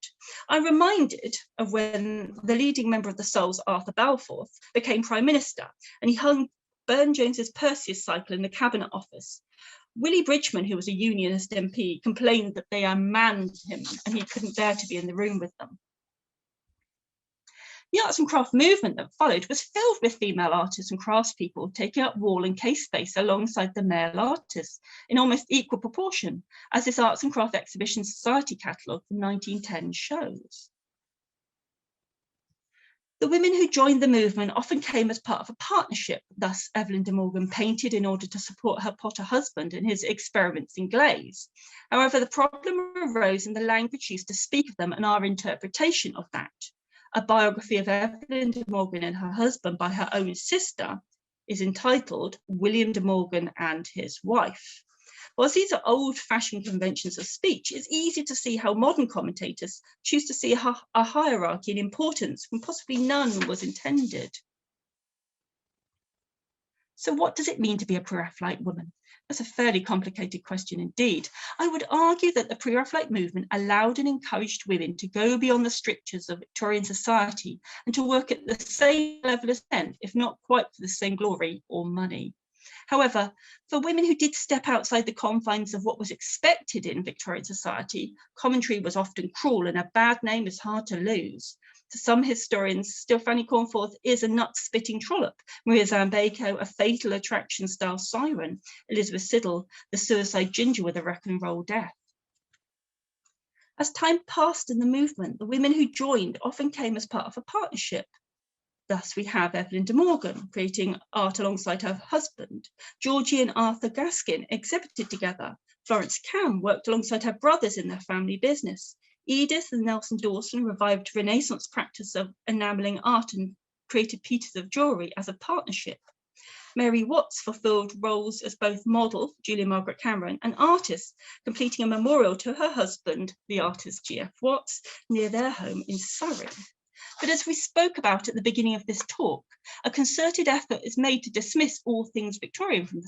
I'm reminded of when the leading member of the Souls, Arthur Balfour, became Prime Minister, and he hung Burne-Jones's Perseus cycle in the Cabinet Office. Willie Bridgman, who was a Unionist MP, complained that they unmanned him and he couldn't bear to be in the room with them. The arts and craft movement that followed was filled with female artists and craftspeople taking up wall and case space alongside the male artists in almost equal proportion, as this Arts and Craft Exhibition Society catalogue from 1910 shows. The women who joined the movement often came as part of a partnership. Thus, Evelyn de Morgan painted in order to support her Potter husband in his experiments in glaze. However, the problem arose in the language used to speak of them and our interpretation of that. A biography of Evelyn de Morgan and her husband by her own sister is entitled William de Morgan and His Wife. Whilst these are old-fashioned conventions of speech, it's easy to see how modern commentators choose to see a hierarchy in importance when possibly none was intended. So what does it mean to be a Pre-Raphaelite woman? That's a fairly complicated question indeed. I would argue that the Pre-Raphaelite movement allowed and encouraged women to go beyond the strictures of Victorian society and to work at the same level as men, if not quite for the same glory or money. However, for women who did step outside the confines of what was expected in Victorian society, commentary was often cruel and a bad name is hard to lose. To some historians, still Fanny Cornforth is a nut-spitting trollop, Maria Zambaco a fatal attraction-style siren, Elizabeth Siddal the suicide ginger with a rock and roll death. As time passed in the movement, the women who joined often came as part of a partnership. Thus, we have Evelyn de Morgan creating art alongside her husband. Georgie and Arthur Gaskin exhibited together. Florence Cam worked alongside her brothers in their family business. Edith and Nelson Dawson revived Renaissance practice of enameling art and created pieces of jewellery as a partnership. Mary Watts fulfilled roles as both model, Julia Margaret Cameron, and artist, completing a memorial to her husband, the artist G.F. Watts, near their home in Surrey. But as we spoke about at the beginning of this talk, a concerted effort is made to dismiss all things Victorian from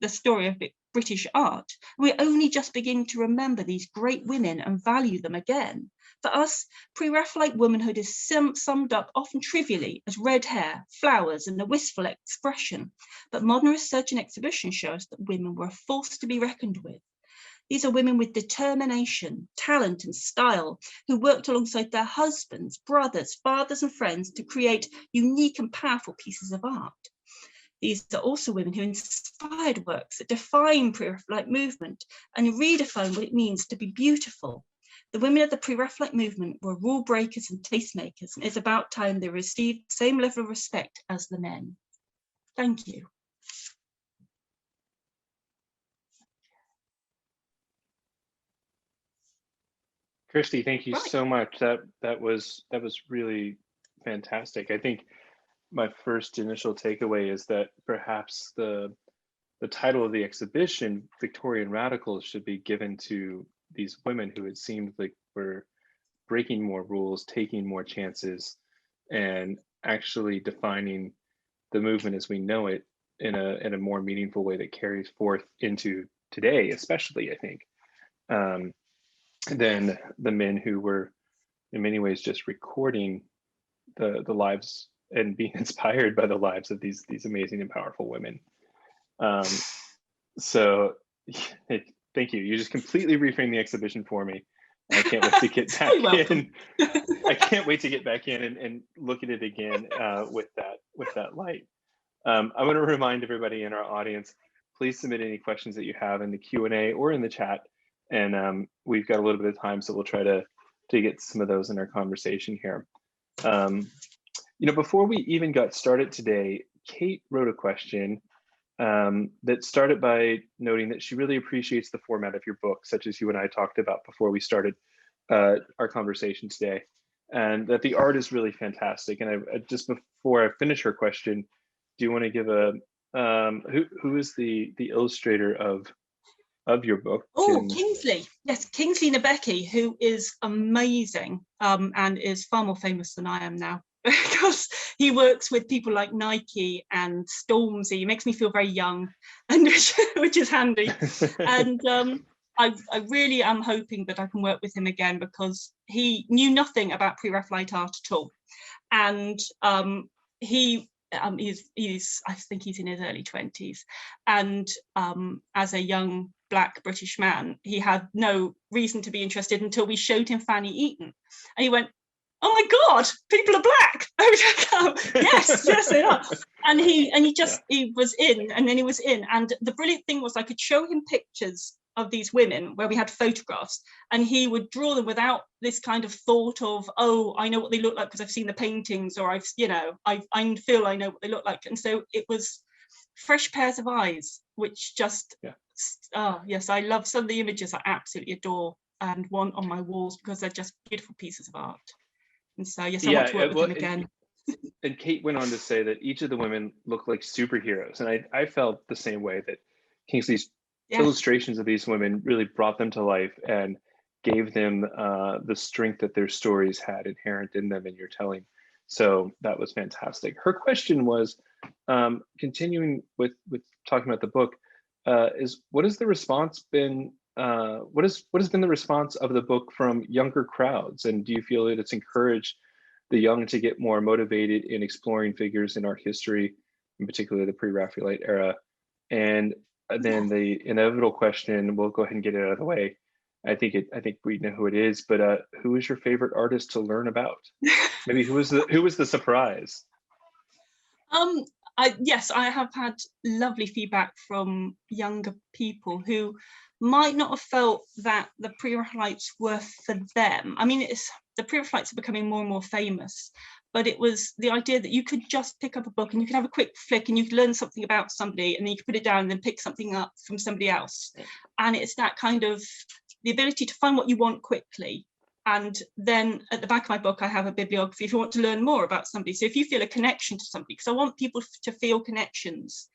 the story of British art. We're only just beginning to remember these great women and value them again. For us, pre-Raphaelite womanhood is summed up often trivially as red hair, flowers, and a wistful expression. But modern research and exhibition show us that women were a force to be reckoned with. These are women with determination, talent, and style who worked alongside their husbands, brothers, fathers, and friends to create unique and powerful pieces of art. These are also women who inspired works that define pre-Raphaelite movement and redefine what it means to be beautiful. The women of the pre-Raphaelite movement were rule breakers and tastemakers, and it's about time they received the same level of respect as the men. Thank you. Kirsty, thank you so much. That was really fantastic. I think my first initial takeaway is that perhaps the title of the exhibition, Victorian Radicals, should be given to these women who it seemed like were breaking more rules, taking more chances, and actually defining the movement as we know it in a more meaningful way that carries forth into today, especially, I think. Than the men who were in many ways just recording the lives and being inspired by the lives of these amazing and powerful women. So thank you. You just completely reframed the exhibition for me. I can't wait to get back in. I can't wait to get back in and look at it again with that light. I want to remind everybody in our audience, please submit any questions that you have in the Q&A or in the chat. And we've got a little bit of time, so we'll try to get some of those in our conversation here. Before we even got started today, Kate wrote a question that started by noting that she really appreciates the format of your book, such as you and I talked about before we started our conversation today, and that the art is really fantastic. And just before I finish her question, do you want to give a who is the illustrator of your book? Oh, Kingsley. Yes, Kingsley Nabeki, who is amazing and is far more famous than I am now because he works with people like Nike and Stormzy. He makes me feel very young, and which is handy. And I really am hoping that I can work with him again because he knew nothing about pre-Raphaelite art at all. And he's I think he's in his early 20s, and as a young Black British man, he had no reason to be interested until we showed him Fanny Eaton, and he went, "Oh my God, people are Black!" I was like, yes, they are. And he was in, and then he was in. And the brilliant thing was I could show him pictures of these women where we had photographs, and he would draw them without this kind of thought of, oh, I know what they look like because I've seen the paintings, or I feel I know what they look like. And so it was fresh pairs of eyes, which just, yes, I love some of the images. I absolutely adore and want on my walls because they're just beautiful pieces of art. And so, yes, I want to work with him again. And Kate went on to say that each of the women look like superheroes. And I felt the same way, that Kingsley's illustrations of these women really brought them to life and gave them the strength that their stories had inherent in them in your telling. So that was fantastic. Her question was, continuing with talking about the book, is what has the response been? What has been the response of the book from younger crowds? And do you feel that it's encouraged the young to get more motivated in exploring figures in art history, in particular the pre-Raphaelite era, And then the inevitable question, we'll go ahead and get it out of the way. I think we know who it is, but who is your favorite artist to learn about? Maybe who was the surprise? Yes, I have had lovely feedback from younger people who might not have felt that the Pre-Raphaelites were for them. I mean, the Pre-Raphaelites are becoming more and more famous, but it was the idea that you could just pick up a book and you could have a quick flick and you could learn something about somebody, and then you could put it down and then pick something up from somebody else. And it's that kind of the ability to find what you want quickly. And then at the back of my book, I have a bibliography if you want to learn more about somebody. So if you feel a connection to somebody, because I want people to feel connections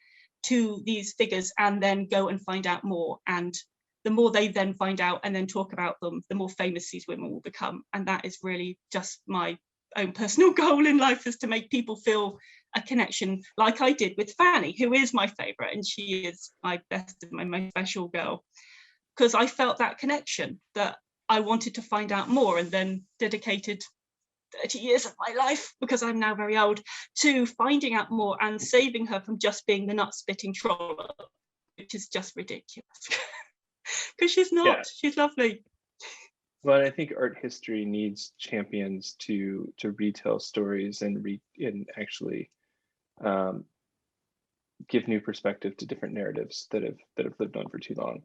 to these figures and then go and find out more. And the more they then find out and then talk about them, the more famous these women will become. And that is really just my own personal goal in life, is to make people feel a connection, like I did with Fanny, who is my favorite, and she is my best of my most special girl, because I felt that connection, that I wanted to find out more, and then dedicated 30 years of my life, because I'm now very old, to finding out more and saving her from just being the nut-spitting troller, which is just ridiculous. Because she's not, she's lovely. Well, I think art history needs champions to retell stories and actually give new perspective to different narratives that have lived on for too long.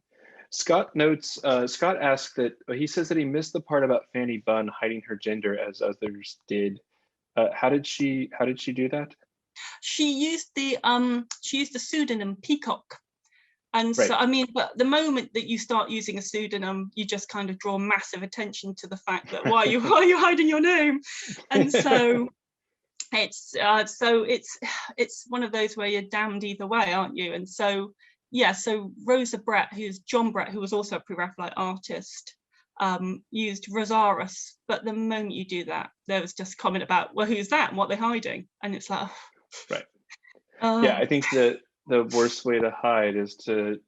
Scott notes, Scott asked that he says that he missed the part about Fanny Bunn hiding her gender as others did. How did she do that? She used the pseudonym Peacock. And right. So, I mean, but the moment that you start using a pseudonym, you just kind of draw massive attention to the fact that why are you hiding your name? And so it's one of those where you're damned either way, aren't you? And so, yeah, so Rosa Brett, who's John Brett, who was also a Pre-Raphaelite artist, used Rosaris. But the moment you do that, there was just a comment about, well, who's that and what they're hiding? And it's like, right. Yeah, I think that the worst way to hide is to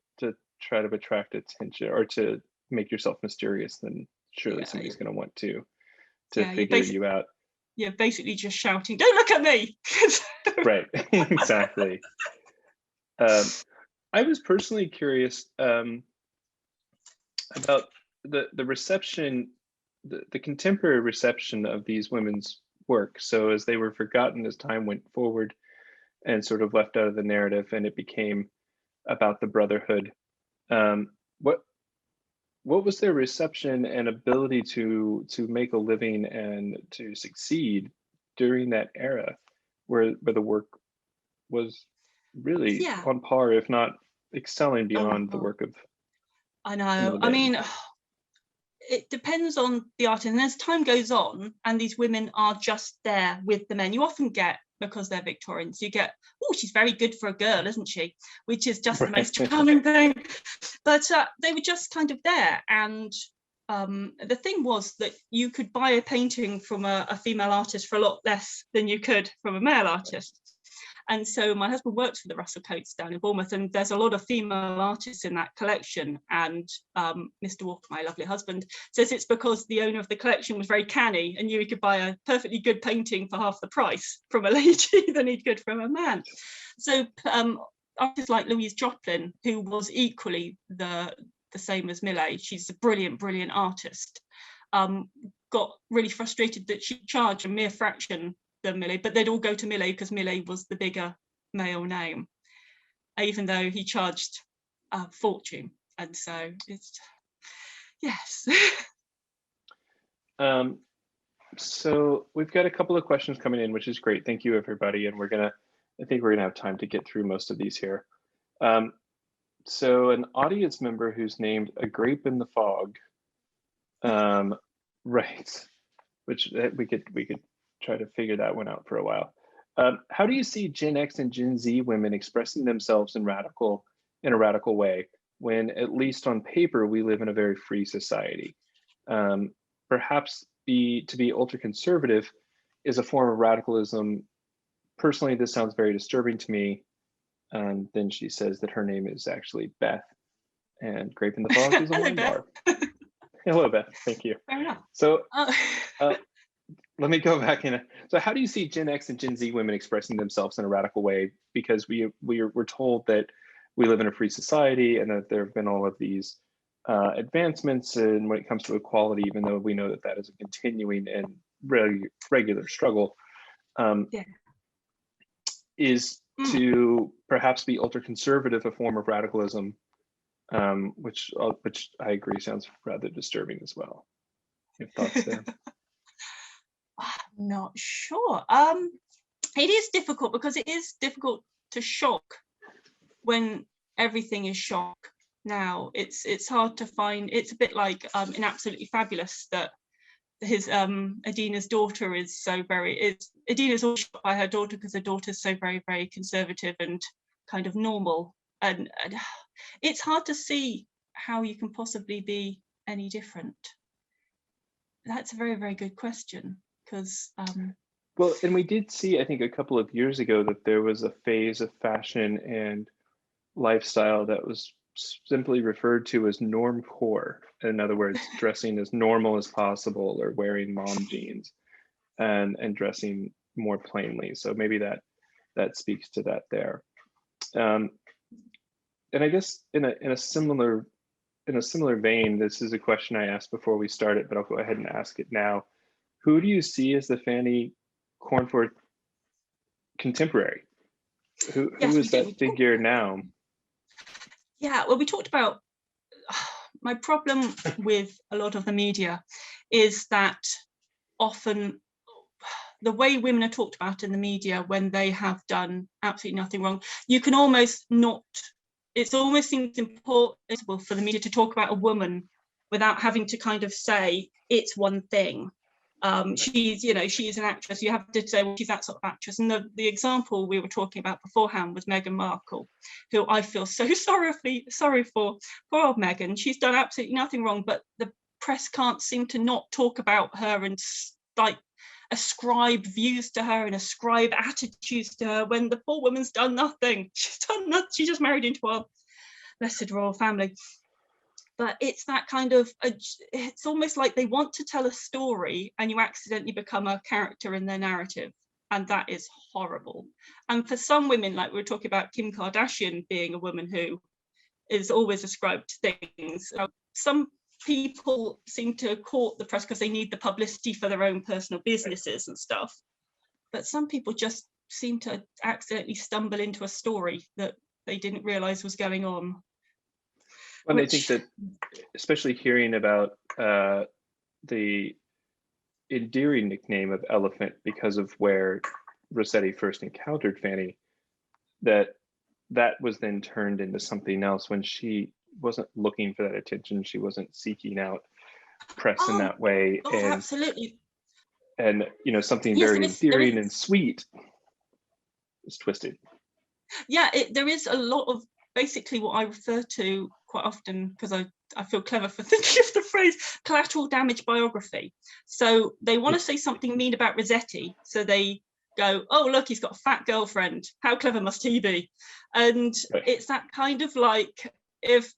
try to attract attention or to make yourself mysterious. Then surely somebody's going to want to figure you out. You're basically just shouting, "Don't look at me!" Right, exactly. I was personally curious about the reception, the contemporary reception of these women's work. So as they were forgotten as time went forward and sort of left out of the narrative, and it became about the brotherhood. What was their reception and ability to make a living and to succeed during that era, where the work was really on par, if not excelling beyond the work of? I know. I mean, it depends on the artist, and as time goes on, and these women are just there with the men, you often get, because they're Victorians, you get, oh, she's very good for a girl, isn't she? Which is just the most charming thing. But they were just kind of there. And the thing was that you could buy a painting from a female artist for a lot less than you could from a male artist. And so my husband works for the Russell Coates down in Bournemouth, and there's a lot of female artists in that collection. And Mr. Walker, my lovely husband, says it's because the owner of the collection was very canny and knew he could buy a perfectly good painting for half the price from a lady than he could from a man. So artists like Louise Joplin, who was equally the same as Millet, she's a brilliant, brilliant artist, got really frustrated that she charged a mere fraction than Millet, but they'd all go to Millet because Millet was the bigger male name, even though he charged a fortune. And so it's, yes. So we've got a couple of questions coming in, which is great. Thank you, everybody. And I think we're gonna have time to get through most of these here. So an audience member who's named A Grape in the Fog, right, which we could try to figure that one out for a while. How do you see Gen X and Gen Z women expressing themselves in a radical way, when at least on paper we live in a very free society? Perhaps to be ultra conservative is a form of radicalism. Personally, this sounds very disturbing to me. Then she says that her name is actually Beth, and Grape in the Fog is a wine bar. Hello, Beth. Thank you. Fair enough. So let me go back in. So how do you see Gen X and Gen Z women expressing themselves in a radical way? Because we're told that we live in a free society and that there have been all of these advancements and when it comes to equality, even though we know that that is a continuing and regular struggle, is to perhaps be ultra conservative, a form of radicalism, which I agree sounds rather disturbing as well. Your thoughts there? I'm not sure. It is difficult because it is difficult to shock when everything is shock now. It's hard to find. It's a bit like in Absolutely Fabulous that his Adina's daughter is so very. Adina's all shocked by her daughter because her daughter's so very, very conservative and kind of normal, and it's hard to see how you can possibly be any different. That's a very, very good question because. Well, and we did see, I think, a couple of years ago that there was a phase of fashion and lifestyle that was simply referred to as normcore. In other words, dressing as normal as possible or wearing mom jeans and dressing more plainly. So maybe that speaks to that there. And I guess in a similar vein, this is a question I asked before we started, but I'll go ahead and ask it now. Who do you see as the Fanny Cornforth contemporary? Who is that figure now? Yeah, well, we talked about my problem with a lot of the media is that often the way women are talked about in the media when they have done absolutely nothing wrong, you can almost not, it almost seems impossible for the media to talk about a woman without having to kind of say it's one thing. She's an actress. You have to say, well, she's that sort of actress. And the example we were talking about beforehand was Meghan Markle, who I feel so sorry for. Poor old Meghan. She's done absolutely nothing wrong, but the press can't seem to not talk about her and like ascribe views to her and ascribe attitudes to her when the poor woman's done nothing. She's done nothing. She just married into our blessed royal family. But it's that kind of, it's almost like they want to tell a story and you accidentally become a character in their narrative. And that is horrible. And for some women, like we were talking about Kim Kardashian being a woman who is always ascribed to things. Some people seem to court the press because they need the publicity for their own personal businesses and stuff. But some people just seem to accidentally stumble into a story that they didn't realize was going on. Well, I think that, especially hearing about the endearing nickname of Elephant because of where Rossetti first encountered Fanny, that was then turned into something else when she wasn't looking for that attention. She wasn't seeking out press in that way. And absolutely. And something very endearing and sweet is twisted. Yeah, there is a lot of basically what I refer to quite often, because I feel clever for thinking of the phrase collateral damage biography. So they want to say something mean about Rossetti. So they go, oh, look, he's got a fat girlfriend. How clever must he be? And it's that kind of like, if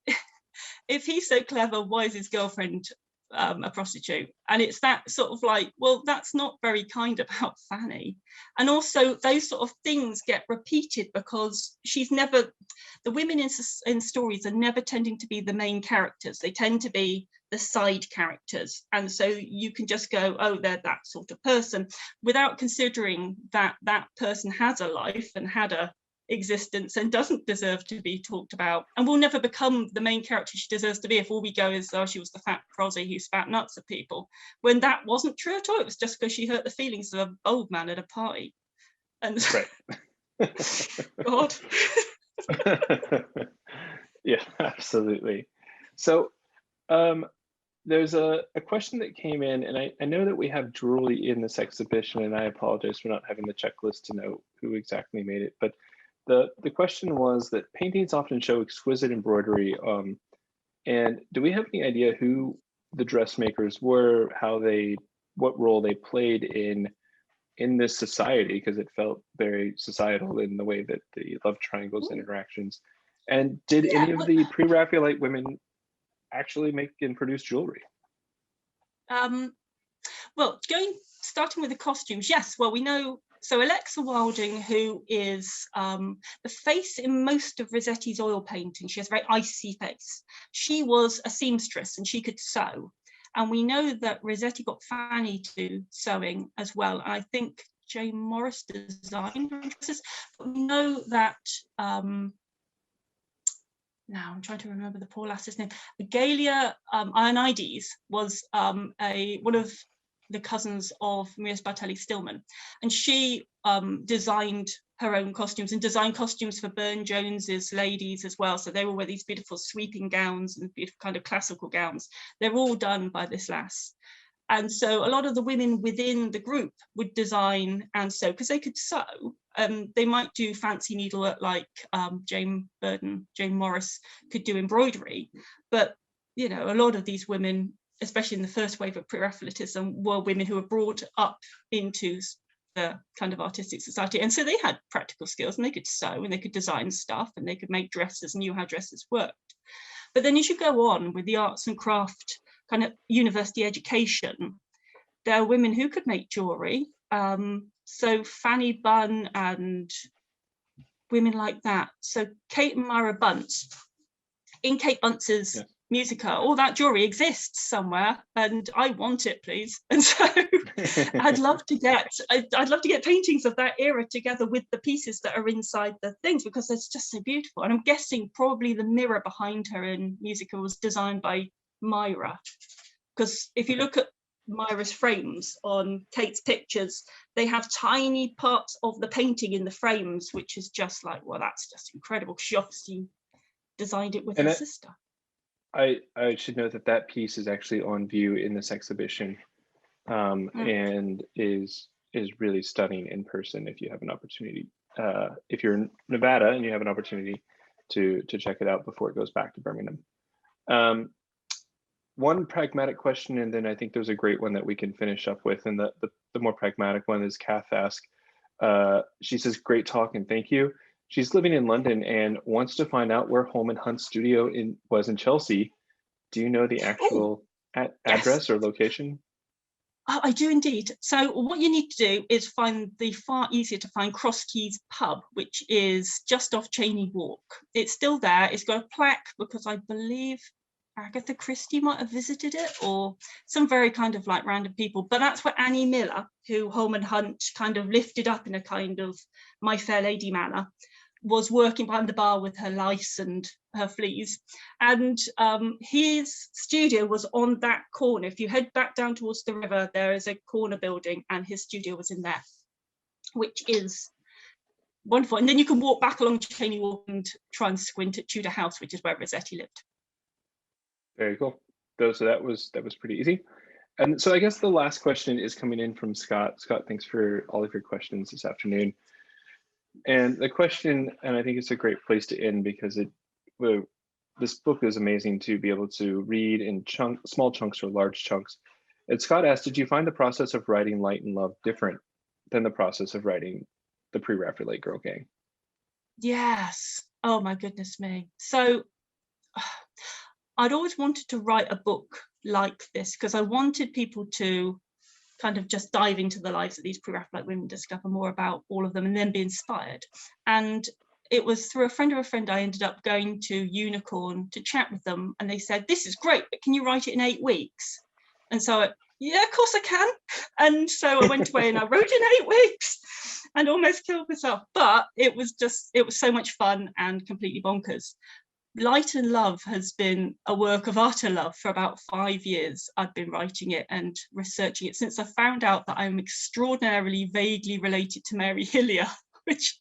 he's so clever, why is his girlfriend a prostitute? And it's that sort of like, well, that's not very kind about Fanny. And also those sort of things get repeated because the women in stories are never tending to be the main characters. They tend to be the side characters. And so you can just go, oh, they're that sort of person, without considering that that person has a life and had a existence and doesn't deserve to be talked about and will never become the main character she deserves to be if all we go is, oh, she was the fat prosy who spat nuts at people, when that wasn't true at all. It was just because she hurt the feelings of an old man at a party. And God. Yeah, absolutely. So there's a question that came in, and I know that we have jewelry in this exhibition, and I apologize for not having the checklist to know who exactly made it, but the question was that paintings often show exquisite embroidery, and do we have any idea who the dressmakers were, what role they played in this society, because it felt very societal in the way that the love triangles and interactions. And did any of the Pre-Raphaelite women actually make and produce jewelry? Well, starting with the costumes, yes. Well, we know So Alexa Wilding, who is the face in most of Rossetti's oil paintings, she has a very icy face. She was a seamstress and she could sew. And we know that Rossetti got Fanny to do sewing as well. And I think Jane Morris designed her dresses. But we know that, now I'm trying to remember the poor lass's name, Galia Ionides was one of the cousins of Muse Bartelli Stillman, and she designed her own costumes and designed costumes for Burne-Jones's ladies as well. So they will wear these beautiful sweeping gowns and beautiful kind of classical gowns. They're all done by this lass. And so a lot of the women within the group would design and sew because they could sew. They might do fancy needlework like Jane Morris could do embroidery, but you know, a lot of these women, especially in the first wave of Pre-Raphaelitism, were women who were brought up into the kind of artistic society. And so they had practical skills and they could sew and they could design stuff and they could make dresses and knew how dresses worked. But then as you go on with the arts and craft kind of university education, there are women who could make jewelry. So Fanny Bunn and women like that. So Kate and Myra Bunce, in Kate Bunce's Musica, all that jewelry exists somewhere and I want it, please. And so I'd love to get paintings of that era together with the pieces that are inside the things, because it's just so beautiful. And I'm guessing probably the mirror behind her in Musica was designed by Myra, because if you look at Myra's frames on Kate's pictures, they have tiny parts of the painting in the frames, which is just like, well, that's just incredible. She obviously designed it with her sister. I should note that piece is actually on view in this exhibition, and is really stunning in person. If you have an opportunity, if you're in Nevada and you have an opportunity to check it out before it goes back to Birmingham. One pragmatic question, and then I think there's a great one that we can finish up with. And the more pragmatic one is Kath asked. She says, "Great talk and thank you." She's living in London and wants to find out where Holman Hunt's studio was in Chelsea. Do you know the actual address or location? Oh, I do indeed. So what you need to do is find the far easier to find Cross Keys pub, which is just off Cheney Walk. It's still there. It's got a plaque because I believe Agatha Christie might have visited it, or some very kind of like random people. But that's where Annie Miller, who Holman Hunt kind of lifted up in a kind of My Fair Lady manner, was working behind the bar with her lice and her fleas. And his studio was on that corner. If you head back down towards the river, there is a corner building and his studio was in there, which is wonderful. And then you can walk back along Cheney Walk and try and squint at Tudor House, which is where Rossetti lived. Very cool. So that was pretty easy. And so I guess the last question is coming in from Scott. Scott, thanks for all of your questions this afternoon. And the question, and I think it's a great place to end because this book is amazing to be able to read in small chunks or large chunks. And Scott asked, did you find the process of writing Light and Love different than the process of writing the Pre-Raphaelite Girl Gang? Yes. Oh my goodness me. So I'd always wanted to write a book like this because I wanted people to kind of just dive into the lives of these Pre-Raphaelite women, discover more about all of them and then be inspired. And it was through a friend of a friend I ended up going to Unicorn to chat with them, and they said, "This is great, but can you write it in 8 weeks?" And so yeah, of course I can. And so I went away and I wrote in 8 weeks and almost killed myself, but it was so much fun and completely bonkers. Light and Love has been a work of utter love for about 5 years. I've been writing it and researching it since I found out that I'm extraordinarily vaguely related to Mary Hillier, which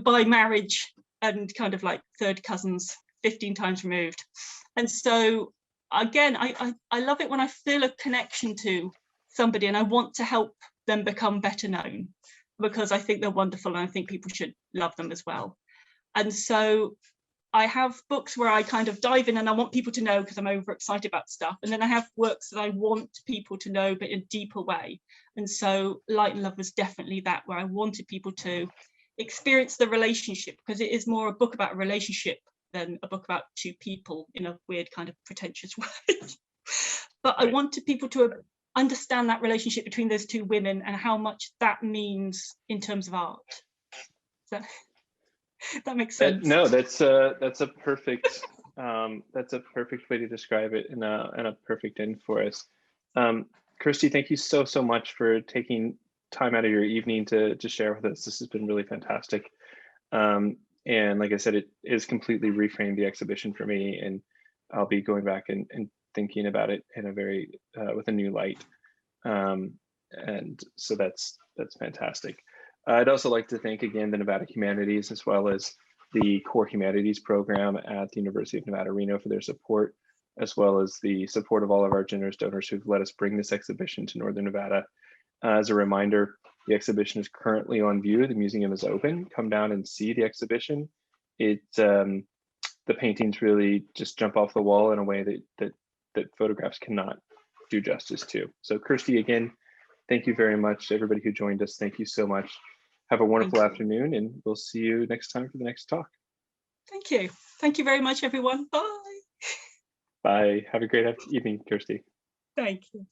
by marriage and kind of like third cousins, 15 times removed. And so again, I love it when I feel a connection to somebody and I want to help them become better known, because I think they're wonderful and I think people should love them as well. And so I have books where I kind of dive in and I want people to know because I'm overexcited about stuff. And then I have works that I want people to know, but in a deeper way. And so Light and Love was definitely that, where I wanted people to experience the relationship, because it is more a book about a relationship than a book about two people in a weird kind of pretentious way. But I wanted people to understand that relationship between those two women and how much that means in terms of art. So that makes sense. No, that's a perfect way to describe it, and a perfect end for us. Kirsty, thank you so much for taking time out of your evening to share with us. This has been really fantastic. And like I said, it is completely reframed the exhibition for me, and I'll be going back and thinking about it in a very with a new light. And so that's fantastic. I'd also like to thank again the Nevada Humanities, as well as the Core Humanities program at the University of Nevada, Reno, for their support, as well as the support of all of our generous donors who've let us bring this exhibition to Northern Nevada. As a reminder, the exhibition is currently on view. The museum is open. Come down and see the exhibition. The paintings really just jump off the wall in a way that photographs cannot do justice to. So Kirsty, again, thank you very much. Everybody who joined us, thank you so much. Have a wonderful afternoon, and we'll see you next time for the next talk. Thank you. Thank you very much, everyone. Bye. Bye. Have a great evening, Kirsty. Thank you.